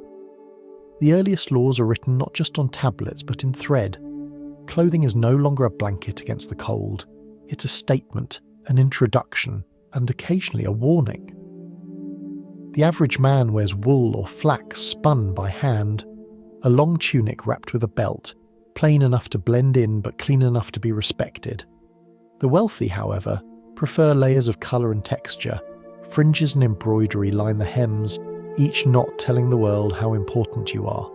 The earliest laws are written not just on tablets, but in thread. Clothing is no longer a blanket against the cold. It's a statement, an introduction, and occasionally a warning. The average man wears wool or flax spun by hand, a long tunic wrapped with a belt, plain enough to blend in but clean enough to be respected. The wealthy, however, prefer layers of colour and texture. Fringes and embroidery line the hems, each knot telling the world how important you are.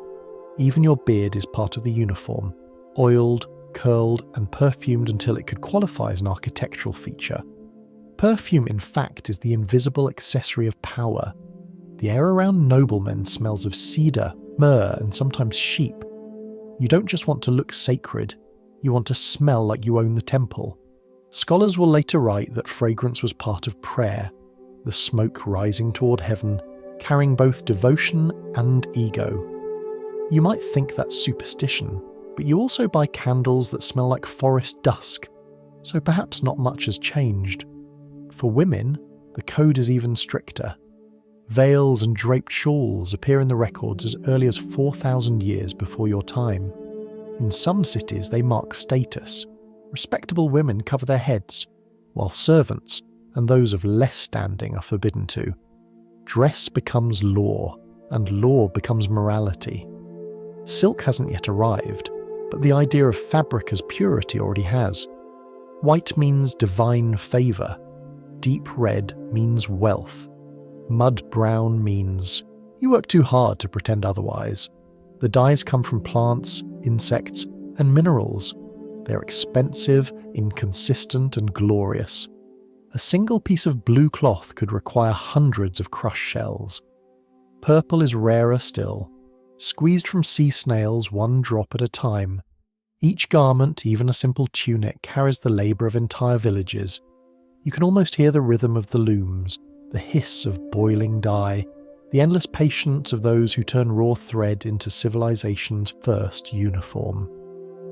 Even your beard is part of the uniform, oiled, curled, and perfumed until it could qualify as an architectural feature. Perfume, in fact, is the invisible accessory of power. The air around noblemen smells of cedar, myrrh, and sometimes sheep. You don't just want to look sacred, you want to smell like you own the temple. Scholars will later write that fragrance was part of prayer, the smoke rising toward heaven, carrying both devotion and ego. You might think that's superstition, but you also buy candles that smell like forest dusk, so perhaps not much has changed. For women, the code is even stricter. Veils and draped shawls appear in the records as early as 4,000 years before your time. In some cities, they mark status. Respectable women cover their heads, while servants and those of less standing are forbidden to. Dress becomes law, and law becomes morality. Silk hasn't yet arrived, but the idea of fabric as purity already has. White means divine favour. Deep red means wealth. Mud brown means you work too hard to pretend otherwise. The dyes come from plants, insects, and minerals. They're expensive, inconsistent, and glorious. A single piece of blue cloth could require hundreds of crushed shells. Purple is rarer still, squeezed from sea snails one drop at a time. Each garment, even a simple tunic, carries the labour of entire villages. You can almost hear the rhythm of the looms, the hiss of boiling dye, the endless patience of those who turn raw thread into civilization's first uniform.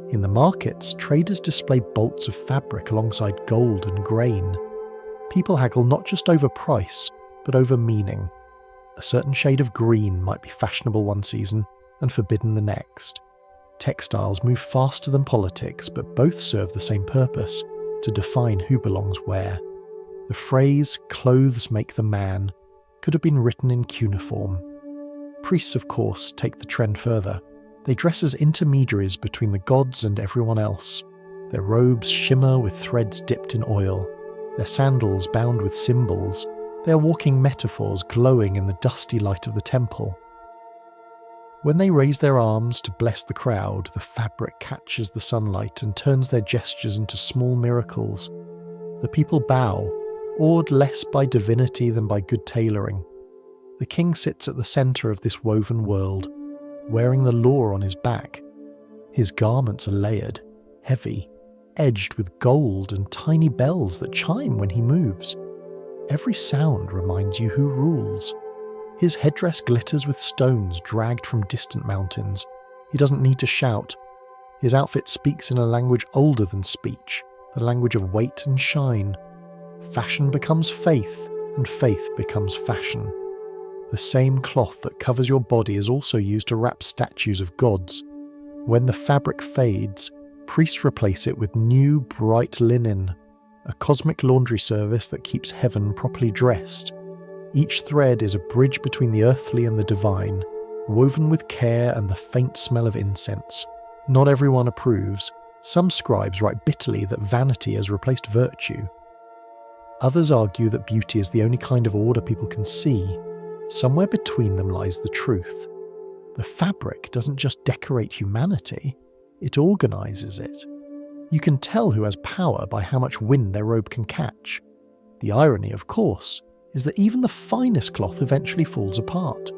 In the markets, traders display bolts of fabric alongside gold and grain. People haggle not just over price, but over meaning. A certain shade of green might be fashionable one season and forbidden the next. Textiles move faster than politics, but both serve the same purpose, to define who belongs where. The phrase, "clothes make the man," could have been written in cuneiform. Priests, of course, take the trend further. They dress as intermediaries between the gods and everyone else. Their robes shimmer with threads dipped in oil, their sandals bound with symbols. They are walking metaphors glowing in the dusty light of the temple. When they raise their arms to bless the crowd, the fabric catches the sunlight and turns their gestures into small miracles. The people bow, awed less by divinity than by good tailoring. The king sits at the centre of this woven world, wearing the law on his back. His garments are layered, heavy, edged with gold and tiny bells that chime when he moves. Every sound reminds you who rules. His headdress glitters with stones dragged from distant mountains. He doesn't need to shout. His outfit speaks in a language older than speech, the language of weight and shine. Fashion becomes faith, and faith becomes fashion. The same cloth that covers your body is also used to wrap statues of gods. When the fabric fades, priests replace it with new, bright linen, a cosmic laundry service that keeps heaven properly dressed. Each thread is a bridge between the earthly and the divine, woven with care and the faint smell of incense. Not everyone approves. Some scribes write bitterly that vanity has replaced virtue. Others argue that beauty is the only kind of order people can see. Somewhere between them lies the truth. The fabric doesn't just decorate humanity, it organises it. You can tell who has power by how much wind their robe can catch. The irony, of course, is that even the finest cloth eventually falls apart.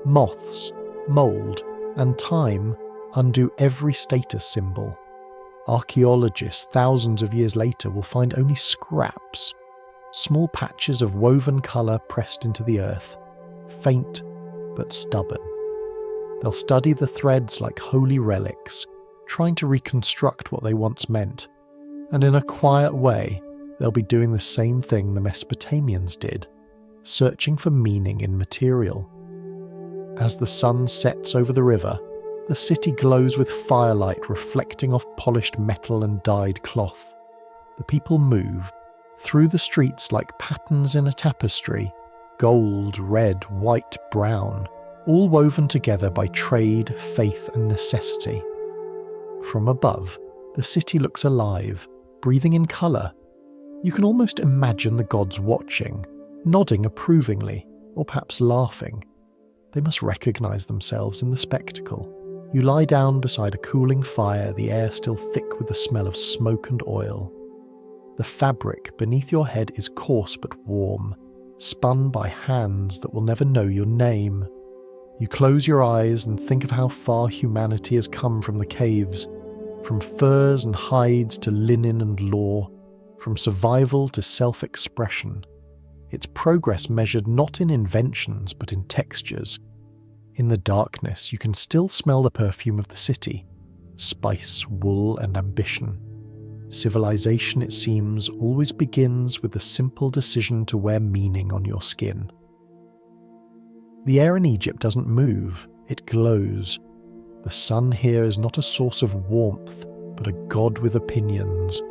Moths, mould, and time undo every status symbol. Archaeologists thousands of years later will find only scraps, small patches of woven colour pressed into the earth, faint but stubborn. They'll study the threads like holy relics, trying to reconstruct what they once meant, and in a quiet way, they'll be doing the same thing the Mesopotamians did, searching for meaning in material. As the sun sets over the river, the city glows with firelight reflecting off polished metal and dyed cloth. The people move through the streets like patterns in a tapestry, gold, red, white, brown, all woven together by trade, faith, and necessity. From above, the city looks alive, breathing in colour. You can almost imagine the gods watching, nodding approvingly, or perhaps laughing. They must recognise themselves in the spectacle. You lie down beside a cooling fire, the air still thick with the smell of smoke and oil. The fabric beneath your head is coarse but warm, spun by hands that will never know your name. You close your eyes and think of how far humanity has come from the caves, from furs and hides to linen and lore, from survival to self-expression. Its progress measured not in inventions but in textures. In the darkness, you can still smell the perfume of the city, spice, wool, and ambition. Civilization, it seems, always begins with the simple decision to wear meaning on your skin. The air in Egypt doesn't move, it glows. The sun here is not a source of warmth, but a god with opinions.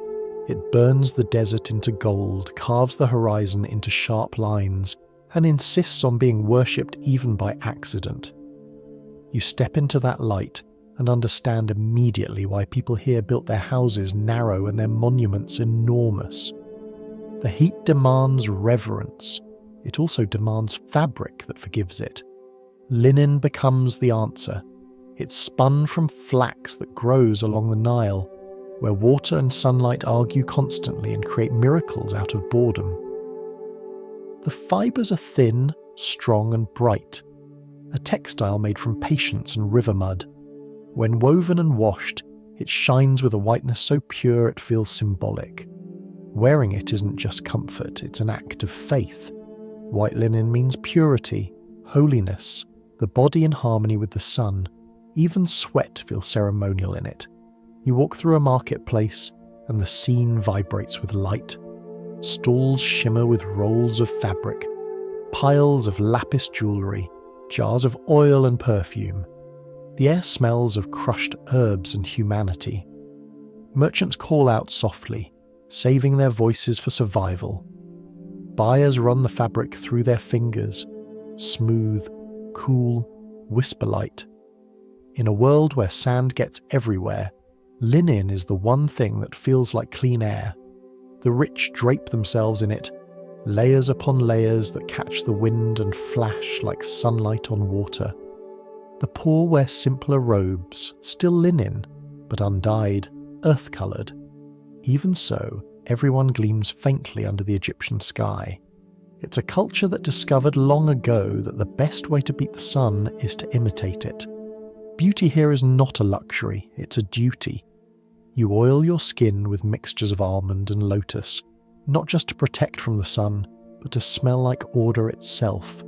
It burns the desert into gold, carves the horizon into sharp lines, and insists on being worshipped even by accident. You step into that light and understand immediately why people here built their houses narrow and their monuments enormous. The heat demands reverence. It also demands fabric that forgives it. Linen becomes the answer. It's spun from flax that grows along the Nile, where water and sunlight argue constantly and create miracles out of boredom. The fibres are thin, strong and bright, a textile made from patience and river mud. When woven and washed, it shines with a whiteness so pure it feels symbolic. Wearing it isn't just comfort, it's an act of faith. White linen means purity, holiness, the body in harmony with the sun. Even sweat feels ceremonial in it. You walk through a marketplace, and the scene vibrates with light. Stalls shimmer with rolls of fabric, piles of lapis jewellery, jars of oil and perfume. The air smells of crushed herbs and humanity. Merchants call out softly, saving their voices for survival. Buyers run the fabric through their fingers, smooth, cool, whisper-light. In a world where sand gets everywhere, linen is the one thing that feels like clean air. The rich drape themselves in it, layers upon layers that catch the wind and flash like sunlight on water. The poor wear simpler robes, still linen, but undyed, earth-coloured. Even so, everyone gleams faintly under the Egyptian sky. It's a culture that discovered long ago that the best way to beat the sun is to imitate it. Beauty here is not a luxury, it's a duty. You oil your skin with mixtures of almond and lotus, not just to protect from the sun, but to smell like order itself.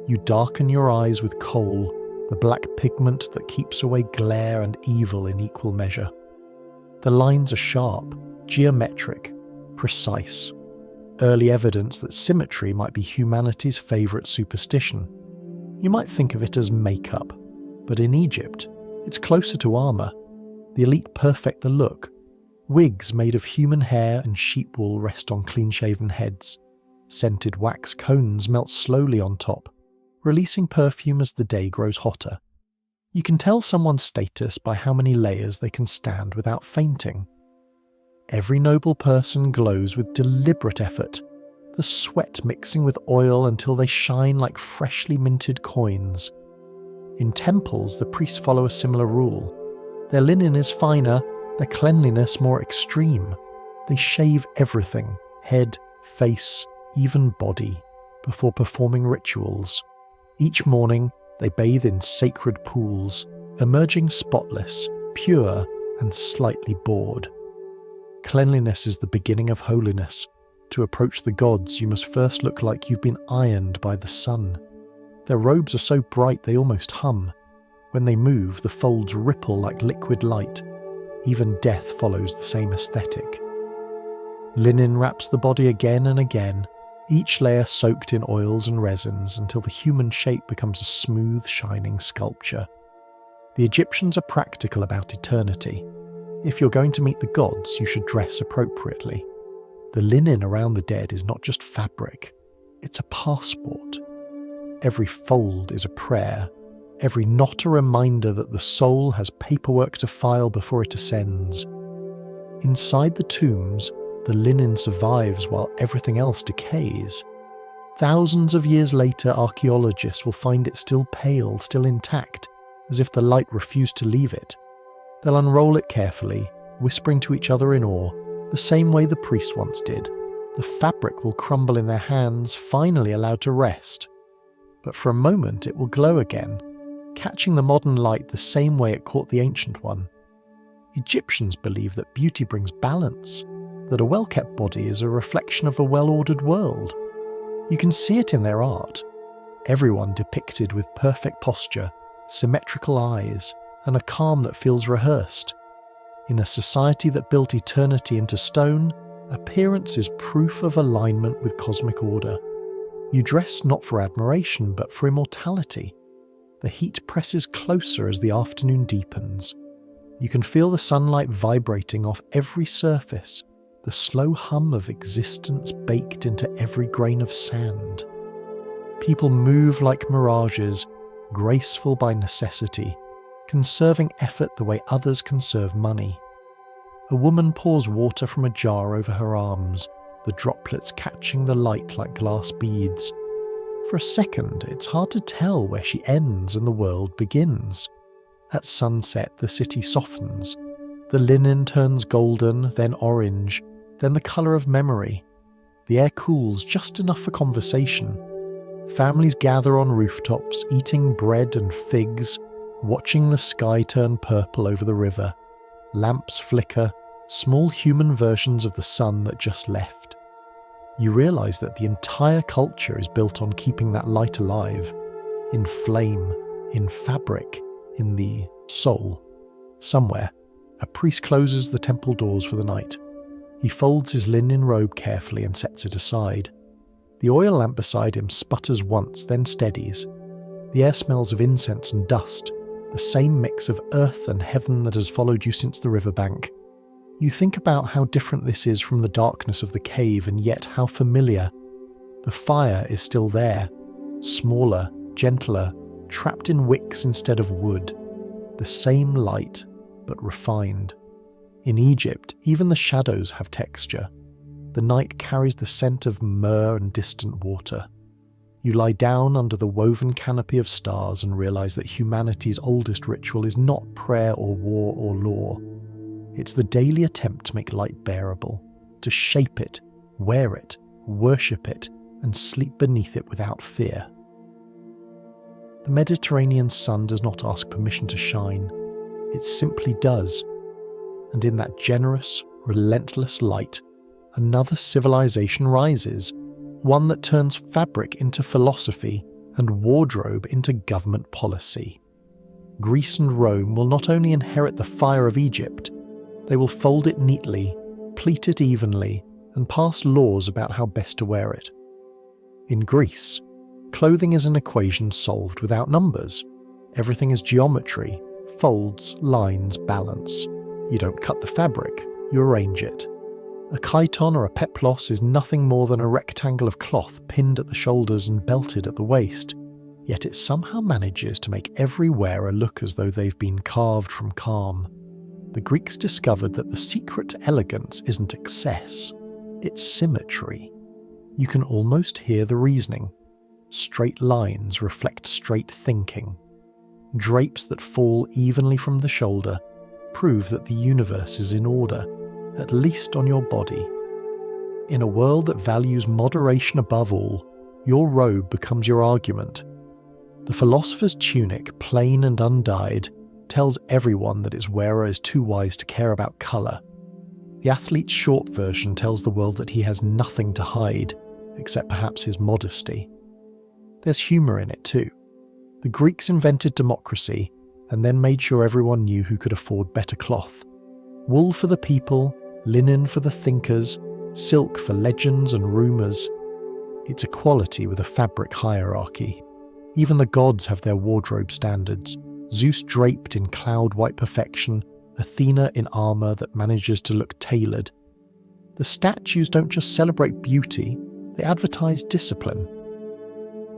You darken your eyes with kohl, the black pigment that keeps away glare and evil in equal measure. The lines are sharp, geometric, precise. Early evidence that symmetry might be humanity's favourite superstition. You might think of it as makeup, but in Egypt, it's closer to armour. The elite perfect the look. Wigs made of human hair and sheep wool rest on clean-shaven heads. Scented wax cones melt slowly on top, releasing perfume as the day grows hotter. You can tell someone's status by how many layers they can stand without fainting. Every noble person glows with deliberate effort, the sweat mixing with oil until they shine like freshly minted coins. In temples, the priests follow a similar rule. Their linen is finer, their cleanliness more extreme. They shave everything, head, face, even body, before performing rituals. Each morning, they bathe in sacred pools, emerging spotless, pure, and slightly bored. Cleanliness is the beginning of holiness. To approach the gods, you must first look like you've been ironed by the sun. Their robes are so bright they almost hum. When they move, the folds ripple like liquid light. Even death follows the same aesthetic. Linen wraps the body again and again, each layer soaked in oils and resins until the human shape becomes a smooth, shining sculpture. The Egyptians are practical about eternity. If you're going to meet the gods, you should dress appropriately. The linen around the dead is not just fabric, it's a passport. Every fold is a prayer, every knot a reminder that the soul has paperwork to file before it ascends. Inside the tombs, the linen survives while everything else decays. Thousands of years later, archaeologists will find it still pale, still intact, as if the light refused to leave it. They'll unroll it carefully, whispering to each other in awe, the same way the priests once did. The fabric will crumble in their hands, finally allowed to rest. But for a moment it will glow again, catching the modern light the same way it caught the ancient one. Egyptians believe that beauty brings balance, that a well-kept body is a reflection of a well-ordered world. You can see it in their art. Everyone depicted with perfect posture, symmetrical eyes, and a calm that feels rehearsed. In a society that built eternity into stone, appearance is proof of alignment with cosmic order. You dress not for admiration, but for immortality. The heat presses closer as the afternoon deepens. You can feel the sunlight vibrating off every surface, the slow hum of existence baked into every grain of sand. People move like mirages, graceful by necessity, conserving effort the way others conserve money. A woman pours water from a jar over her arms, the droplets catching the light like glass beads. For a second, it's hard to tell where she ends and the world begins. At sunset, the city softens. The linen turns golden, then orange, then the colour of memory. The air cools just enough for conversation. Families gather on rooftops, eating bread and figs, watching the sky turn purple over the river. Lamps flicker, small human versions of the sun that just left. You realise that the entire culture is built on keeping that light alive, in flame, in fabric, in the soul. Somewhere, a priest closes the temple doors for the night. He folds his linen robe carefully and sets it aside. The oil lamp beside him sputters once, then steadies. The air smells of incense and dust, the same mix of earth and heaven that has followed you since the riverbank. You think about how different this is from the darkness of the cave, and yet how familiar. The fire is still there, smaller, gentler, trapped in wicks instead of wood. The same light, but refined. In Egypt, even the shadows have texture. The night carries the scent of myrrh and distant water. You lie down under the woven canopy of stars and realise that humanity's oldest ritual is not prayer or war or law. It's the daily attempt to make light bearable, to shape it, wear it, worship it, and sleep beneath it without fear. The Mediterranean sun does not ask permission to shine. It simply does. And in that generous, relentless light, another civilization rises, one that turns fabric into philosophy and wardrobe into government policy. Greece and Rome will not only inherit the fire of Egypt, they will fold it neatly, pleat it evenly, and pass laws about how best to wear it. In Greece, clothing is an equation solved without numbers. Everything is geometry, folds, lines, balance. You don't cut the fabric, you arrange it. A chiton or a peplos is nothing more than a rectangle of cloth pinned at the shoulders and belted at the waist, yet it somehow manages to make every wearer look as though they've been carved from calm. The Greeks discovered that the secret to elegance isn't excess, it's symmetry. You can almost hear the reasoning. Straight lines reflect straight thinking. Drapes that fall evenly from the shoulder prove that the universe is in order, at least on your body. In a world that values moderation above all, your robe becomes your argument. The philosopher's tunic, plain and undyed, tells everyone that its wearer is too wise to care about colour. The athlete's short version tells the world that he has nothing to hide, except perhaps his modesty. There's humour in it too. The Greeks invented democracy, and then made sure everyone knew who could afford better cloth. Wool for the people, linen for the thinkers, silk for legends and rumours. It's equality with a fabric hierarchy. Even the gods have their wardrobe standards. Zeus draped in cloud-white perfection, Athena in armour that manages to look tailored. The statues don't just celebrate beauty, they advertise discipline.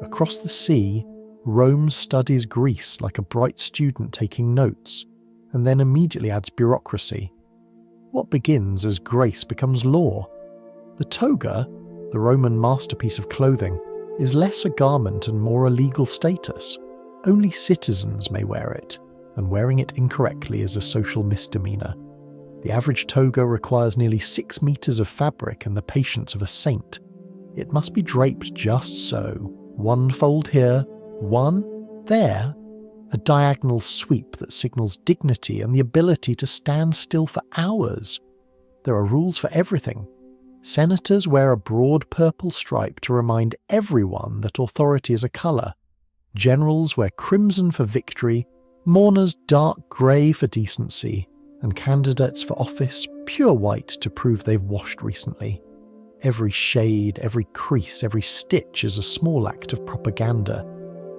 Across the sea, Rome studies Greece like a bright student taking notes, and then immediately adds bureaucracy. What begins as grace becomes law. The toga, the Roman masterpiece of clothing, is less a garment and more a legal status. Only citizens may wear it, and wearing it incorrectly is a social misdemeanor. The average toga requires nearly 6 meters of fabric and the patience of a saint. It must be draped just so, one fold here, one there, a diagonal sweep that signals dignity and the ability to stand still for hours. There are rules for everything. Senators wear a broad purple stripe to remind everyone that authority is a colour. Generals wear crimson for victory, mourners dark grey for decency, and candidates for office pure white to prove they've washed recently. Every shade, every crease, every stitch is a small act of propaganda.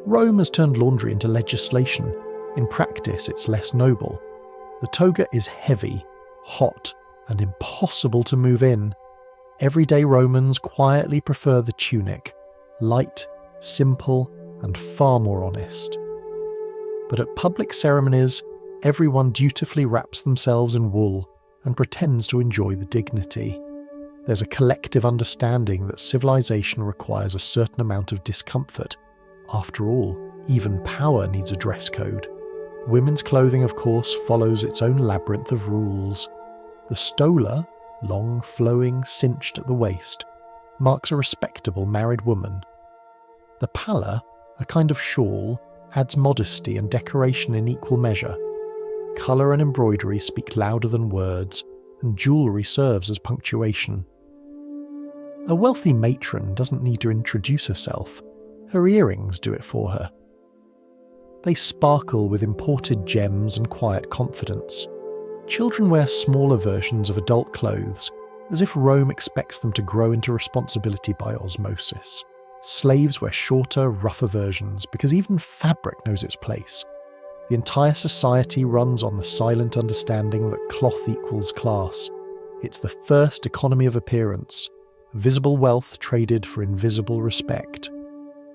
Rome has turned laundry into legislation. In practice, it's less noble. The toga is heavy, hot, and impossible to move in. Everyday Romans quietly prefer the tunic, light, simple, and far more honest. But at public ceremonies, everyone dutifully wraps themselves in wool and pretends to enjoy the dignity. There's a collective understanding that civilization requires a certain amount of discomfort. After all, even power needs a dress code. Women's clothing, of course, follows its own labyrinth of rules. The stola, long, flowing, cinched at the waist, marks a respectable married woman. The palla, a kind of shawl, adds modesty and decoration in equal measure. Colour and embroidery speak louder than words, and jewellery serves as punctuation. A wealthy matron doesn't need to introduce herself. Her earrings do it for her. They sparkle with imported gems and quiet confidence. Children wear smaller versions of adult clothes, as if Rome expects them to grow into responsibility by osmosis. Slaves wear shorter, rougher versions, because even fabric knows its place. The entire society runs on the silent understanding that cloth equals class. It's the first economy of appearance, visible wealth traded for invisible respect.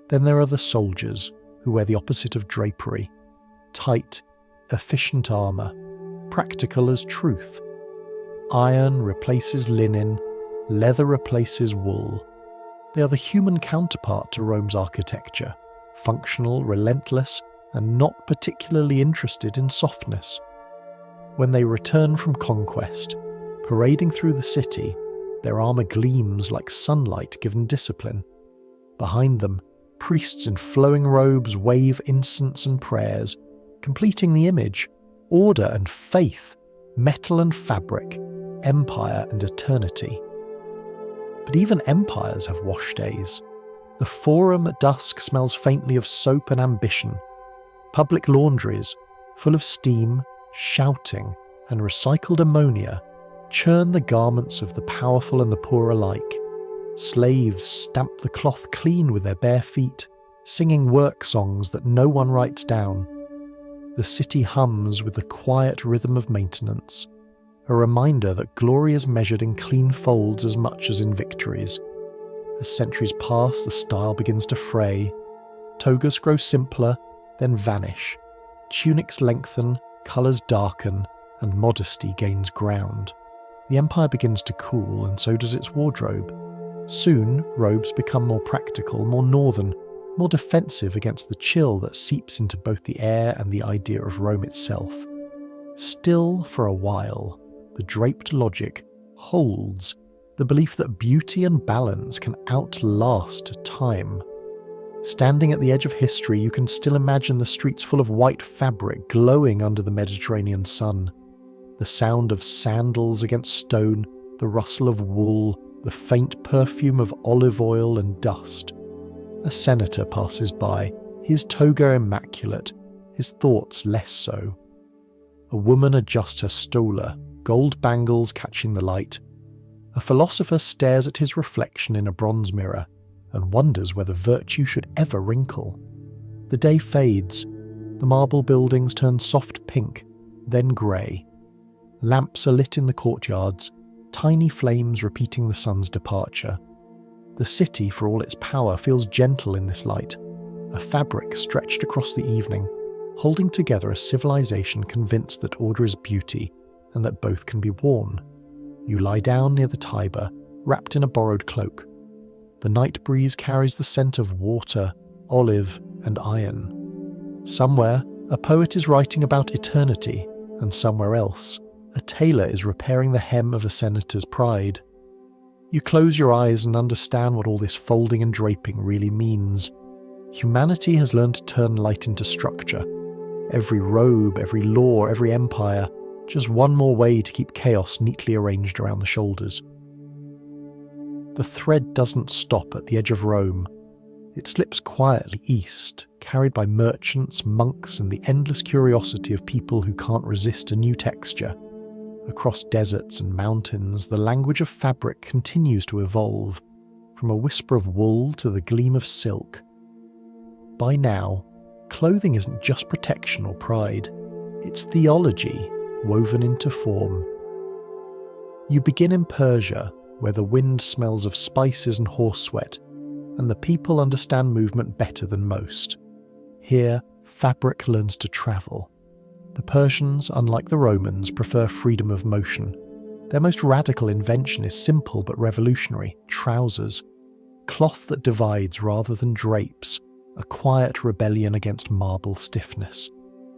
Then there are the soldiers, who wear the opposite of drapery. Tight, efficient armour, practical as truth. Iron replaces linen, leather replaces wool. They are the human counterpart to Rome's architecture, functional, relentless, and not particularly interested in softness. When they return from conquest, parading through the city, their armour gleams like sunlight given discipline. Behind them, priests in flowing robes wave incense and prayers, completing the image, order and faith, metal and fabric, empire and eternity. But even empires have wash days. The forum at dusk smells faintly of soap and ambition. Public laundries, full of steam, shouting, and recycled ammonia, churn the garments of the powerful and the poor alike. Slaves stamp the cloth clean with their bare feet, singing work songs that no one writes down. The city hums with the quiet rhythm of maintenance, a reminder that glory is measured in clean folds as much as in victories. As centuries pass, the style begins to fray. Togas grow simpler, then vanish. Tunics lengthen, colours darken, and modesty gains ground. The empire begins to cool, and so does its wardrobe. Soon, robes become more practical, more northern, more defensive against the chill that seeps into both the air and the idea of Rome itself. Still, for a while, the draped logic holds, the belief that beauty and balance can outlast time. Standing at the edge of history, you can still imagine the streets full of white fabric glowing under the Mediterranean sun. The sound of sandals against stone, the rustle of wool, the faint perfume of olive oil and dust. A senator passes by, his toga immaculate, his thoughts less so. A woman adjusts her stola, gold bangles catching the light. A philosopher stares at his reflection in a bronze mirror and wonders whether virtue should ever wrinkle. The day fades. The marble buildings turn soft pink, then grey. Lamps are lit in the courtyards, tiny flames repeating the sun's departure. The city, for all its power, feels gentle in this light, a fabric stretched across the evening, holding together a civilization convinced that order is beauty and that both can be worn. You lie down near the Tiber, wrapped in a borrowed cloak. The night breeze carries the scent of water, olive, and iron. Somewhere, a poet is writing about eternity, and somewhere else, a tailor is repairing the hem of a senator's pride. You close your eyes and understand what all this folding and draping really means. Humanity has learned to turn light into structure. Every robe, every law, every empire, just one more way to keep chaos neatly arranged around the shoulders. The thread doesn't stop at the edge of Rome. It slips quietly east, carried by merchants, monks, and the endless curiosity of people who can't resist a new texture. Across deserts and mountains, the language of fabric continues to evolve, from a whisper of wool to the gleam of silk. By now, clothing isn't just protection or pride, it's theology woven into form. You begin in Persia, where the wind smells of spices and horse sweat, and the people understand movement better than most. Here, fabric learns to travel. The Persians, unlike the Romans, prefer freedom of motion. Their most radical invention is simple but revolutionary: trousers. Cloth that divides rather than drapes, a quiet rebellion against marble stiffness.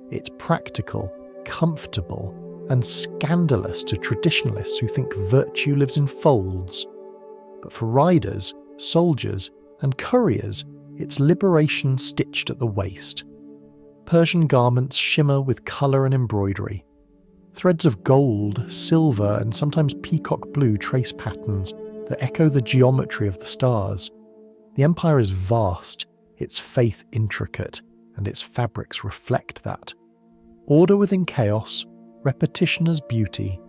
It's practical, comfortable, and scandalous to traditionalists who think virtue lives in folds. But for riders, soldiers, and couriers, it's liberation stitched at the waist. Persian garments shimmer with colour and embroidery. Threads of gold, silver, and sometimes peacock blue trace patterns that echo the geometry of the stars. The empire is vast, its faith intricate, and its fabrics reflect that. Order within chaos, repetition as beauty.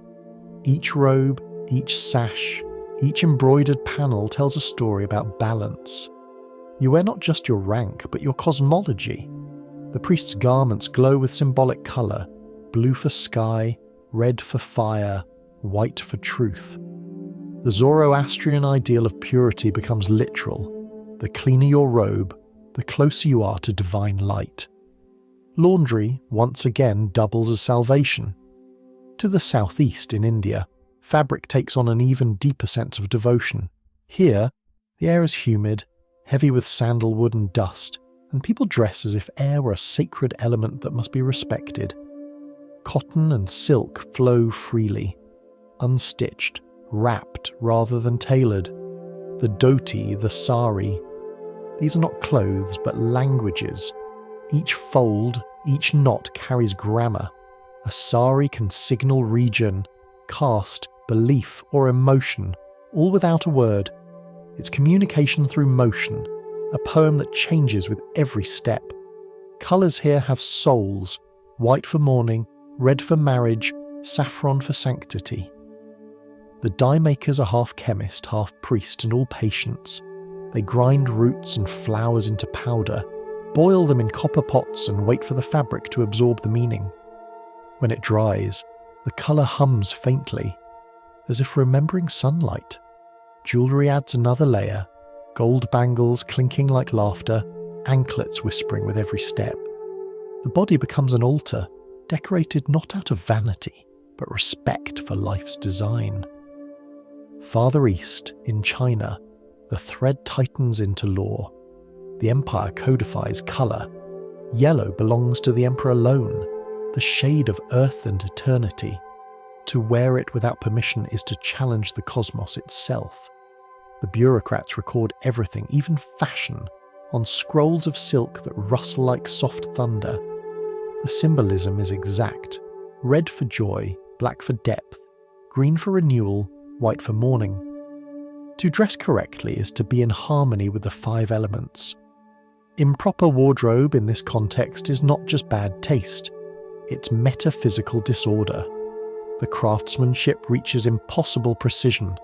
Each robe, each sash, each embroidered panel tells a story about balance. You wear not just your rank, but your cosmology. The priest's garments glow with symbolic colour: blue for sky, red for fire, white for truth. The Zoroastrian ideal of purity becomes literal. The cleaner your robe, the closer you are to divine light. Laundry, once again, doubles as salvation. To the southeast in India, fabric takes on an even deeper sense of devotion. Here, the air is humid, heavy with sandalwood and dust, and people dress as if air were a sacred element that must be respected. Cotton and silk flow freely, unstitched, wrapped rather than tailored. The dhoti, the sari. These are not clothes, but languages. Each fold, each knot carries grammar. A sari can signal region, caste, belief, or emotion, all without a word. It's communication through motion, a poem that changes with every step. Colours here have souls: white for mourning, red for marriage, saffron for sanctity. The dye makers are half chemist, half priest, and all patience. They grind roots and flowers into powder, boil them in copper pots, and wait for the fabric to absorb the meaning. When it dries, the colour hums faintly, as if remembering sunlight. Jewellery adds another layer, gold bangles clinking like laughter, anklets whispering with every step. The body becomes an altar, decorated not out of vanity, but respect for life's design. Farther east, in China, the thread tightens into law. The empire codifies colour. Yellow belongs to the emperor alone, the shade of earth and eternity. To wear it without permission is to challenge the cosmos itself. The bureaucrats record everything, even fashion, on scrolls of silk that rustle like soft thunder. The symbolism is exact: red for joy, black for depth, green for renewal, white for mourning. To dress correctly is to be in harmony with the 5 elements. Improper wardrobe in this context is not just bad taste, it's metaphysical disorder. The craftsmanship reaches impossible precision.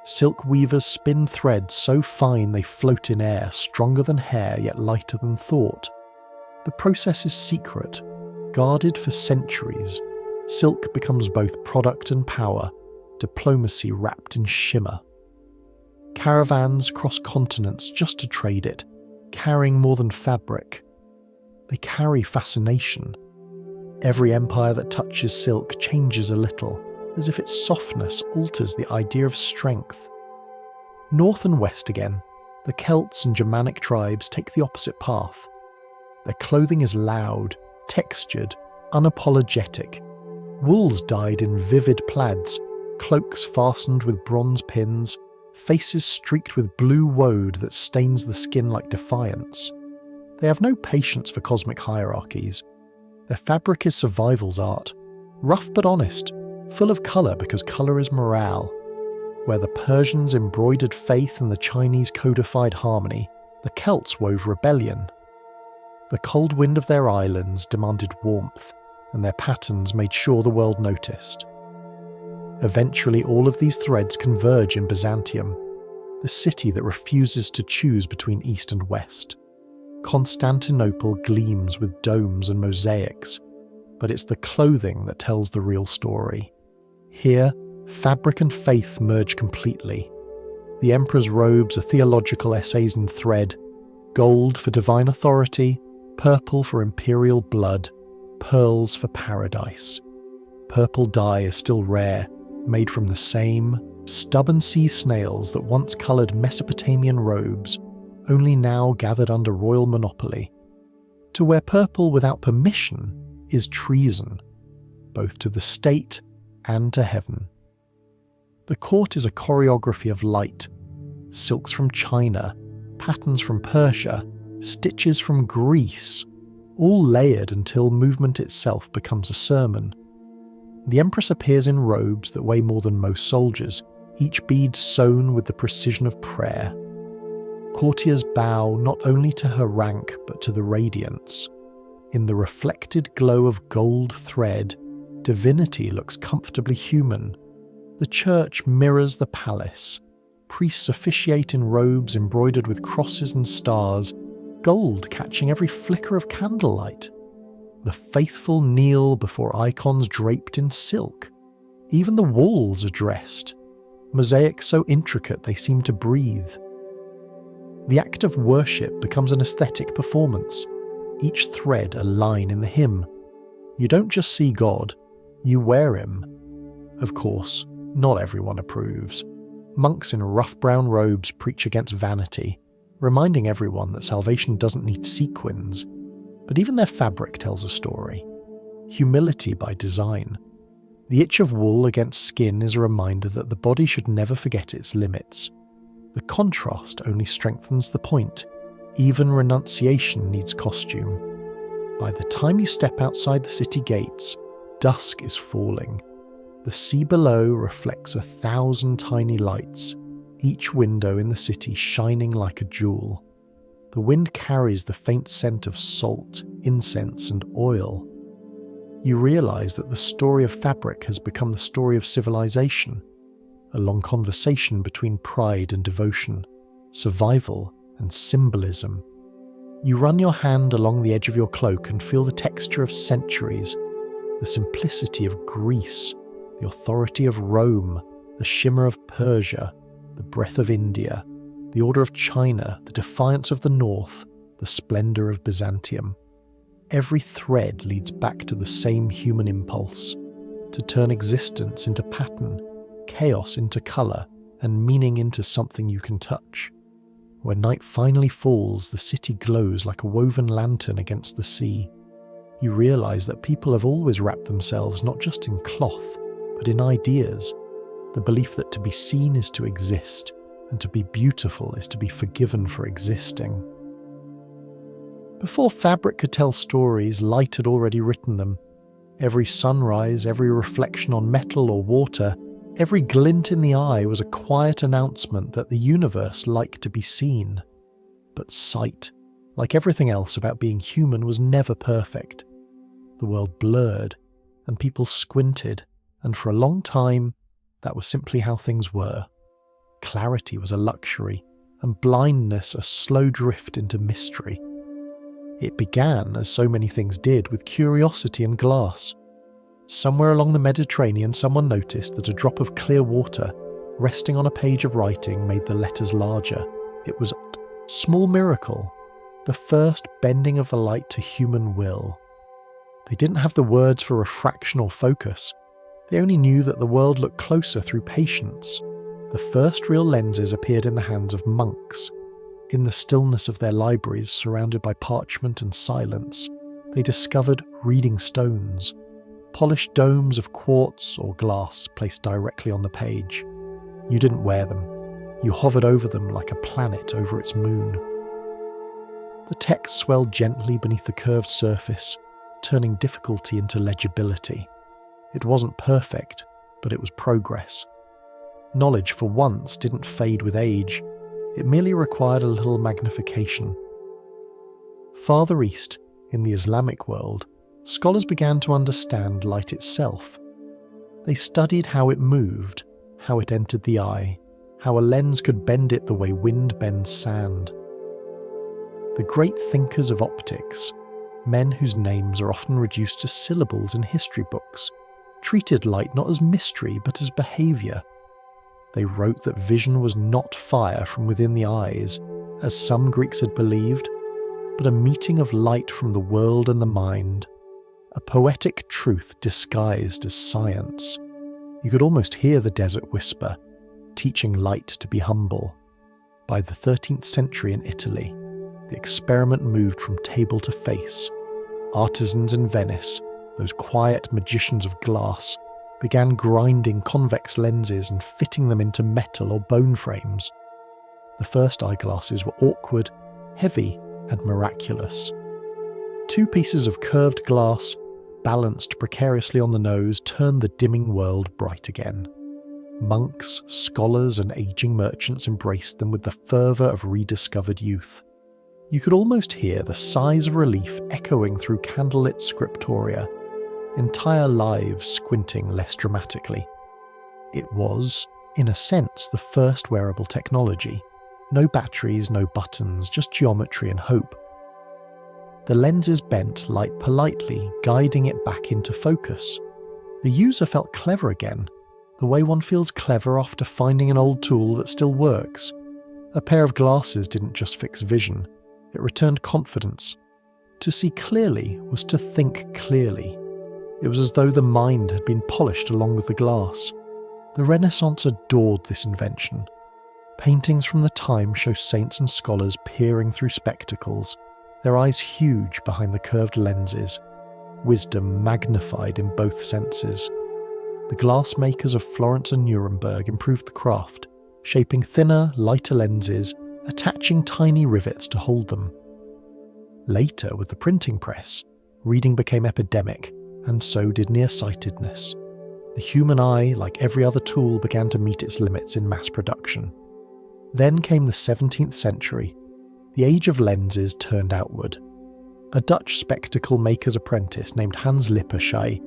Silk weavers spin threads so fine they float in air, stronger than hair yet lighter than thought. The process is secret, guarded for centuries. Silk becomes both product and power, diplomacy wrapped in shimmer. Caravans cross continents just to trade it, carrying more than fabric. They carry fascination. Every empire that touches silk changes a little, as if its softness alters the idea of strength. North and west again, the Celts and Germanic tribes take the opposite path. Their clothing is loud, textured, unapologetic. Wools dyed in vivid plaids, cloaks fastened with bronze pins, faces streaked with blue woad that stains the skin like defiance. They have no patience for cosmic hierarchies. Their fabric is survival's art, rough but honest, full of colour because colour is morale. Where the Persians embroidered faith and the Chinese codified harmony, the Celts wove rebellion. The cold wind of their islands demanded warmth, and their patterns made sure the world noticed. Eventually all of these threads converge in Byzantium, the city that refuses to choose between East and West. Constantinople gleams with domes and mosaics, but it's the clothing that tells the real story. Here, fabric and faith merge completely. The emperor's robes are theological essays in thread, gold for divine authority, purple for imperial blood, pearls for paradise. Purple dye is still rare, made from the same stubborn sea snails that once coloured Mesopotamian robes, only now gathered under royal monopoly. To wear purple without permission is treason, both to the state and to heaven. The court is a choreography of light, silks from China, patterns from Persia, stitches from Greece, all layered until movement itself becomes a sermon. The empress appears in robes that weigh more than most soldiers, each bead sewn with the precision of prayer. Courtiers bow not only to her rank but to the radiance. In the reflected glow of gold thread, divinity looks comfortably human. The church mirrors the palace. Priests officiate in robes embroidered with crosses and stars, gold catching every flicker of candlelight. The faithful kneel before icons draped in silk. Even the walls are dressed, mosaics so intricate they seem to breathe. The act of worship becomes an aesthetic performance, each thread a line in the hymn. You don't just see God, you wear him. Of course, not everyone approves. Monks in rough brown robes preach against vanity, reminding everyone that salvation doesn't need sequins. But even their fabric tells a story. Humility by design. The itch of wool against skin is a reminder that the body should never forget its limits. The contrast only strengthens the point. Even renunciation needs costume. By the time you step outside the city gates, dusk is falling. The sea below reflects 1,000 tiny lights, each window in the city shining like a jewel. The wind carries the faint scent of salt, incense, and oil. You realize that the story of fabric has become the story of civilization, a long conversation between pride and devotion, survival and symbolism. You run your hand along the edge of your cloak and feel the texture of centuries, the simplicity of Greece, the authority of Rome, the shimmer of Persia, the breath of India, the order of China, the defiance of the North, the splendor of Byzantium. Every thread leads back to the same human impulse, to turn existence into pattern, chaos into color, and meaning into something you can touch. When night finally falls, the city glows like a woven lantern against the sea. You realize that people have always wrapped themselves not just in cloth, but in ideas. The belief that to be seen is to exist, and to be beautiful is to be forgiven for existing. Before fabric could tell stories, light had already written them. Every sunrise, every reflection on metal or water, every glint in the eye was a quiet announcement that the universe liked to be seen. But sight, like everything else about being human, was never perfect. The world blurred, and people squinted, and for a long time, that was simply how things were. Clarity was a luxury, and blindness a slow drift into mystery. It began, as so many things did, with curiosity and glass. Somewhere along the Mediterranean, someone noticed that a drop of clear water, resting on a page of writing, made the letters larger. It was a small miracle, the first bending of the light to human will. They didn't have the words for refraction or focus. They only knew that the world looked closer through patience. The first real lenses appeared in the hands of monks. In the stillness of their libraries, surrounded by parchment and silence, they discovered reading stones. polished domes of quartz or glass placed directly on the page. You didn't wear them. You hovered over them like a planet over its moon. The text swelled gently beneath the curved surface, turning difficulty into legibility. It wasn't perfect, but it was progress. Knowledge, for once, didn't fade with age. It merely required a little magnification. Farther east, in the Islamic world, scholars began to understand light itself. They studied how it moved, how it entered the eye, how a lens could bend it the way wind bends sand. The great thinkers of optics, men whose names are often reduced to syllables in history books, treated light not as mystery but as behaviour. They wrote that vision was not fire from within the eyes, as some Greeks had believed, but a meeting of light from the world and the mind, a poetic truth disguised as science. You could almost hear the desert whisper, teaching light to be humble. By the 13th century in Italy, the experiment moved from table to face. Artisans in Venice, those quiet magicians of glass, began grinding convex lenses and fitting them into metal or bone frames. The first eyeglasses were awkward, heavy, and miraculous. Two pieces of curved glass, balanced precariously on the nose, turned the dimming world bright again. Monks, scholars, and aging merchants embraced them with the fervour of rediscovered youth. You could almost hear the sighs of relief echoing through candlelit scriptoria, entire lives squinting less dramatically. It was, in a sense, the first wearable technology. No batteries, no buttons, just geometry and hope. The lenses bent light politely, guiding it back into focus. The user felt clever again, the way one feels clever after finding an old tool that still works. A pair of glasses didn't just fix vision, it returned confidence. To see clearly was to think clearly. It was as though the mind had been polished along with the glass. The Renaissance adored this invention. Paintings from the time show saints and scholars peering through spectacles, their eyes huge behind the curved lenses, wisdom magnified in both senses. The glass makers of Florence and Nuremberg improved the craft, shaping thinner, lighter lenses, attaching tiny rivets to hold them. Later, with the printing press, reading became epidemic, and so did nearsightedness. The human eye, like every other tool, began to meet its limits in mass production. Then came the 17th century. The age of lenses turned outward. A Dutch spectacle maker's apprentice named Hans Lippershey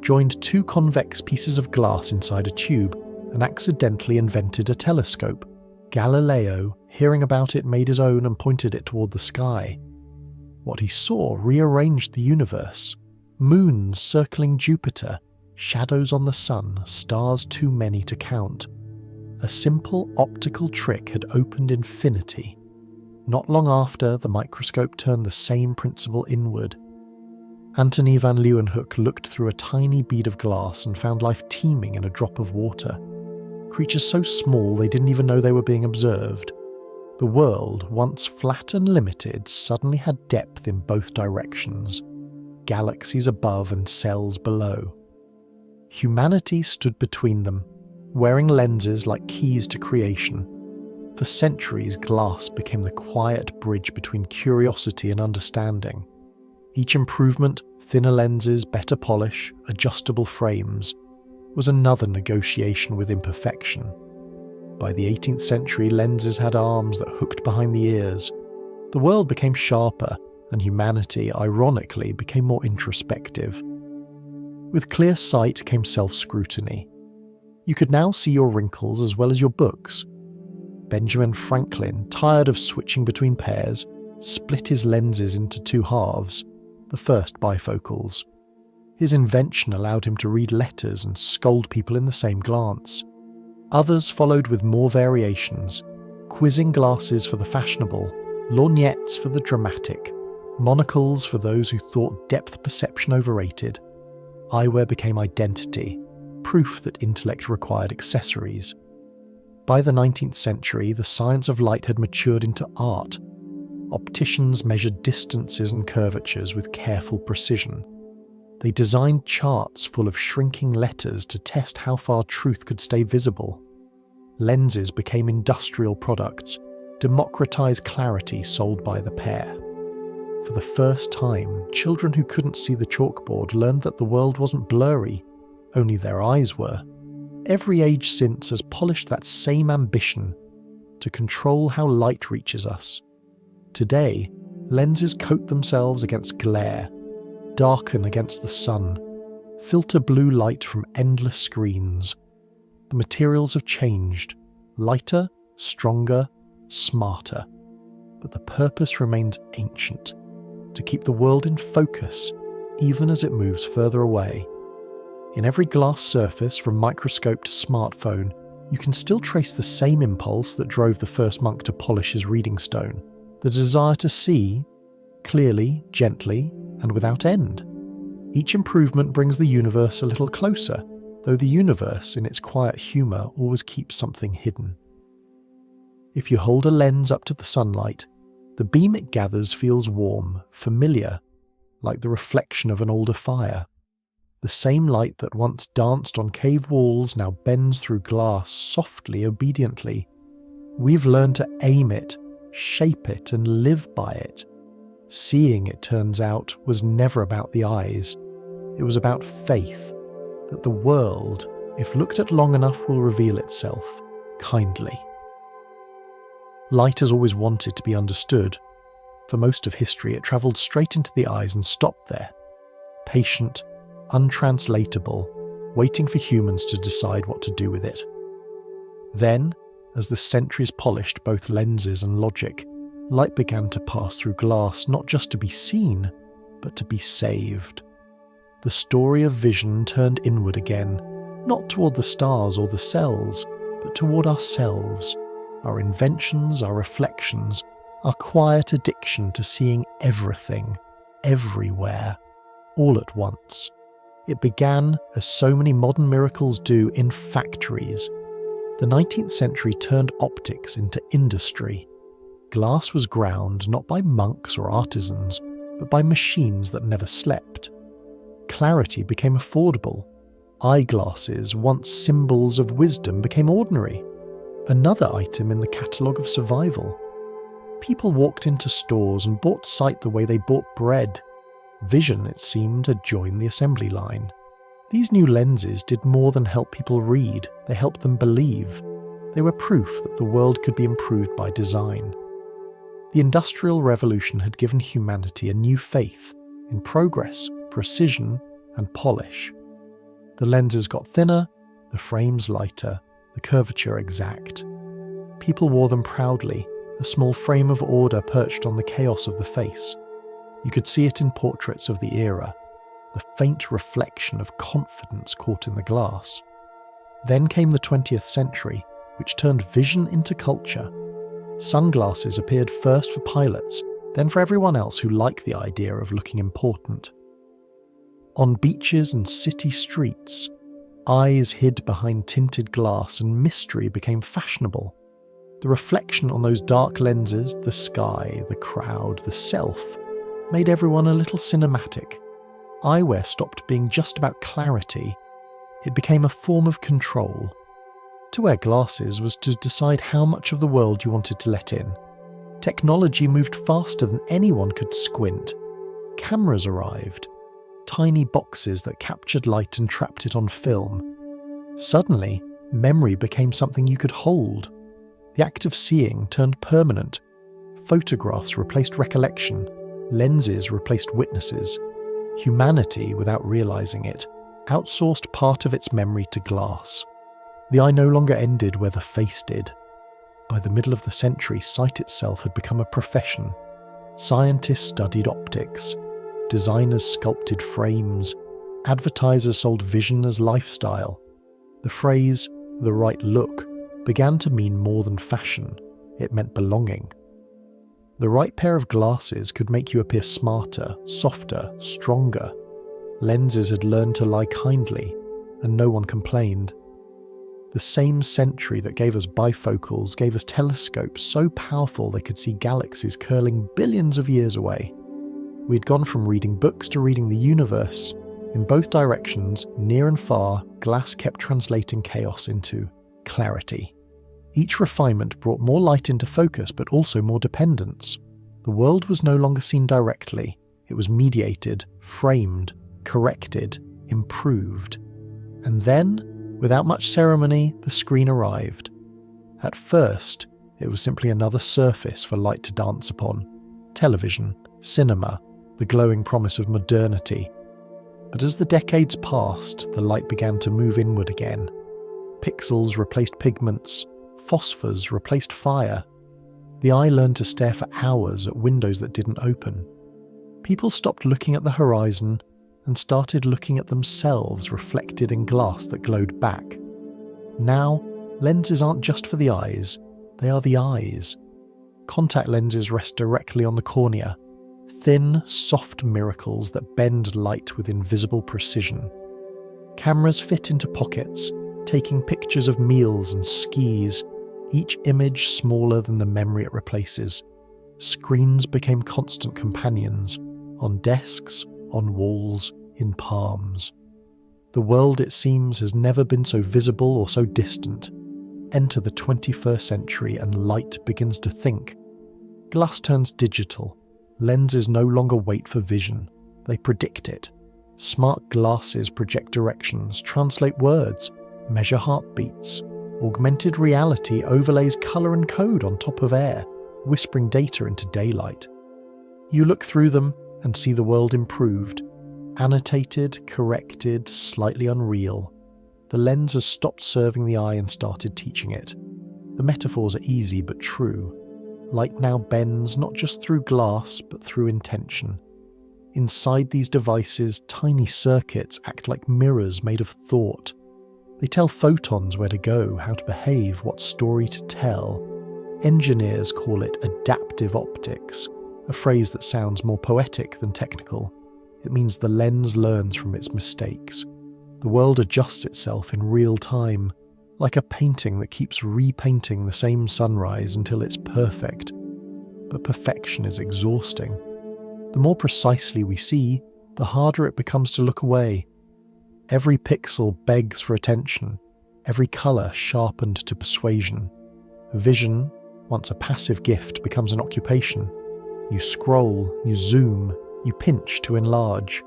joined two convex pieces of glass inside a tube and accidentally invented a telescope. Galileo, hearing about it, made his own and pointed it toward the sky. What he saw rearranged the universe. Moons circling Jupiter, shadows on the sun, stars too many to count. A simple optical trick had opened infinity. Not long after, the microscope turned the same principle inward. Antony van Leeuwenhoek looked through a tiny bead of glass and found life teeming in a drop of water. Creatures so small they didn't even know they were being observed. The world, once flat and limited, suddenly had depth in both directions. Galaxies above and cells below. Humanity stood between them, wearing lenses like keys to creation. For centuries, glass became the quiet bridge between curiosity and understanding. Each improvement, thinner lenses, better polish, adjustable frames, was another negotiation with imperfection. By the 18th century, lenses had arms that hooked behind the ears. The world became sharper, and humanity, ironically, became more introspective. With clear sight came self-scrutiny. You could now see your wrinkles as well as your books. Benjamin Franklin, tired of switching between pairs, split his lenses into two halves, the first bifocals. His invention allowed him to read letters and scold people in the same glance. Others followed with more variations, quizzing glasses for the fashionable, lorgnettes for the dramatic, monocles for those who thought depth perception overrated. Eyewear became identity, proof that intellect required accessories. By the 19th century, the science of light had matured into art. Opticians measured distances and curvatures with careful precision. They designed charts full of shrinking letters to test how far truth could stay visible. Lenses became industrial products, democratized clarity sold by the pair. For the first time, children who couldn't see the chalkboard learned that the world wasn't blurry, only their eyes were. Every age since has polished that same ambition to control how light reaches us. Today, lenses coat themselves against glare, darken against the sun, filter blue light from endless screens. The materials have changed, lighter, stronger, smarter. But the purpose remains ancient, to keep the world in focus, even as it moves further away. In every glass surface, from microscope to smartphone, you can still trace the same impulse that drove the first monk to polish his reading stone, the desire to see, clearly, gently, and without end. Each improvement brings the universe a little closer, though the universe, in its quiet humour, always keeps something hidden. If you hold a lens up to the sunlight, the beam it gathers feels warm, familiar, like the reflection of an older fire. The same light that once danced on cave walls now bends through glass softly, obediently. We've learned to aim it, shape it, and live by it. Seeing, it turns out, was never about the eyes. It was about faith, that the world, if looked at long enough, will reveal itself, kindly. Light has always wanted to be understood. For most of history, it travelled straight into the eyes and stopped there. Patient, untranslatable, waiting for humans to decide what to do with it. Then, as the centuries polished both lenses and logic, light began to pass through glass not just to be seen, but to be saved. The story of vision turned inward again, not toward the stars or the cells, but toward ourselves, our inventions, our reflections, our quiet addiction to seeing everything, everywhere, all at once. It began, as so many modern miracles do, in factories. The 19th century turned optics into industry. Glass was ground not by monks or artisans, but by machines that never slept. Clarity became affordable. Eyeglasses, once symbols of wisdom, became ordinary. Another item in the catalogue of survival. People walked into stores and bought sight the way they bought bread. Vision, it seemed, had joined the assembly line. These new lenses did more than help people read, they helped them believe. They were proof that the world could be improved by design. The Industrial Revolution had given humanity a new faith in progress, precision, and polish. The lenses got thinner, the frames lighter, the curvature exact. People wore them proudly, a small frame of order perched on the chaos of the face. You could see it in portraits of the era, the faint reflection of confidence caught in the glass. Then came the 20th century, which turned vision into culture. Sunglasses appeared first for pilots, then for everyone else who liked the idea of looking important. On beaches and city streets, eyes hid behind tinted glass and mystery became fashionable. The reflection on those dark lenses, the sky, the crowd, the self, made everyone a little cinematic. Eyewear stopped being just about clarity. It became a form of control. To wear glasses was to decide how much of the world you wanted to let in. Technology moved faster than anyone could squint. Cameras arrived. Tiny boxes that captured light and trapped it on film. Suddenly, memory became something you could hold. The act of seeing turned permanent. Photographs replaced recollection. Lenses replaced witnesses. Humanity, without realizing it, outsourced part of its memory to glass. The eye no longer ended where the face did. By the middle of the century, sight itself had become a profession. Scientists studied optics. Designers sculpted frames. Advertisers sold vision as lifestyle. The phrase, "the right look," began to mean more than fashion. It meant belonging. The right pair of glasses could make you appear smarter, softer, stronger. Lenses had learned to lie kindly, and no one complained. The same century that gave us bifocals gave us telescopes so powerful they could see galaxies curling billions of years away. We'd gone from reading books to reading the universe, In both directions, near and far, glass kept translating chaos into clarity. Each refinement brought more light into focus, but also more dependence. The world was no longer seen directly. It was mediated, framed, corrected, improved. And then, without much ceremony, the screen arrived. At first, it was simply another surface for light to dance upon. Television, cinema, the glowing promise of modernity. But as the decades passed, the light began to move inward again. Pixels replaced pigments, phosphors replaced fire. The eye learned to stare for hours at windows that didn't open. People stopped looking at the horizon and started looking at themselves reflected in glass that glowed back. Now, lenses aren't just for the eyes, they are the eyes. Contact lenses rest directly on the cornea, thin, soft miracles that bend light with invisible precision. Cameras fit into pockets, taking pictures of meals and skis, each image smaller than the memory it replaces. Screens became constant companions, on desks, on walls, in palms. The world, it seems, has never been so visible or so distant. Enter the 21st century and light begins to think. Glass turns digital. Lenses no longer wait for vision. They predict it. Smart glasses project directions, translate words, measure heartbeats. Augmented reality overlays colour and code on top of air, whispering data into daylight. You look through them and see the world improved, annotated, corrected, slightly unreal. The lens has stopped serving the eye and started teaching it. The metaphors are easy but true. Light now bends not just through glass but through intention. Inside these devices, tiny circuits act like mirrors made of thought. They tell photons where to go, how to behave, what story to tell. Engineers call it adaptive optics, a phrase that sounds more poetic than technical. It means the lens learns from its mistakes. The world adjusts itself in real time, like a painting that keeps repainting the same sunrise until it's perfect. But perfection is exhausting. The more precisely we see, the harder it becomes to look away. Every pixel begs for attention, every colour sharpened to persuasion. Vision, once a passive gift, becomes an occupation. You scroll, you zoom, you pinch to enlarge.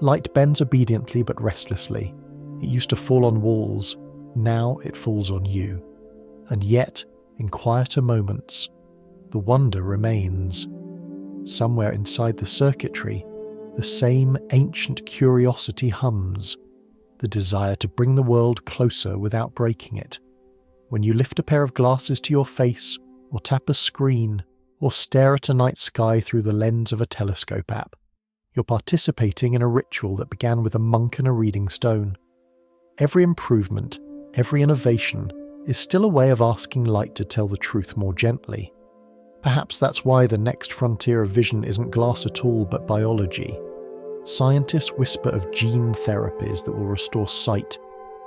Light bends obediently but restlessly. It used to fall on walls, now it falls on you. And yet, in quieter moments, the wonder remains. Somewhere inside the circuitry, the same ancient curiosity hums, the desire to bring the world closer without breaking it. When you lift a pair of glasses to your face, or tap a screen, or stare at a night sky through the lens of a telescope app, you're participating in a ritual that began with a monk and a reading stone. Every improvement, every innovation, is still a way of asking light to tell the truth more gently. Perhaps that's why the next frontier of vision isn't glass at all but biology. Scientists whisper of gene therapies that will restore sight,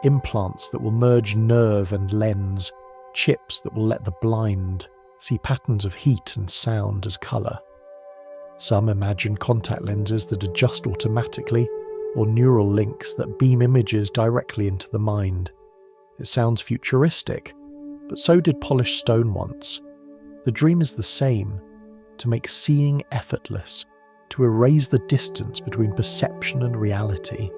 implants that will merge nerve and lens, chips that will let the blind see patterns of heat and sound as colour. Some imagine contact lenses that adjust automatically, or neural links that beam images directly into the mind. It sounds futuristic, but so did polished stone once. The dream is the same, to make seeing effortless, to erase the distance between perception and reality.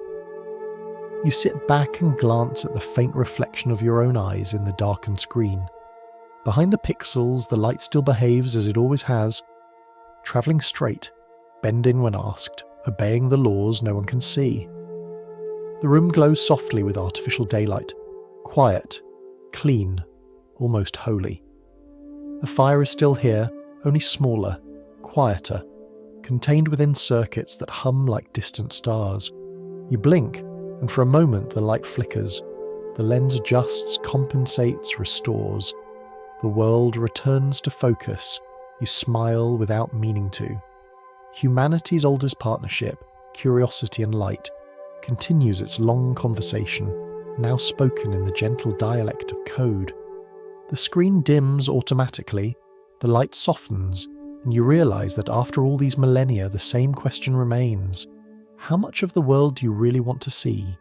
You sit back and glance at the faint reflection of your own eyes in the darkened screen. Behind the pixels, the light still behaves as it always has, travelling straight, bending when asked, obeying the laws no one can see. The room glows softly with artificial daylight, quiet, clean, almost holy. The fire is still here, only smaller, quieter, contained within circuits that hum like distant stars. You blink, and for a moment the light flickers. The lens adjusts, compensates, restores. The world returns to focus. You smile without meaning to. Humanity's oldest partnership, curiosity and light, continues its long conversation, now spoken in the gentle dialect of code. The screen dims automatically, the light softens, and you realise that after all these millennia the same question remains. How much of the world do you really want to see?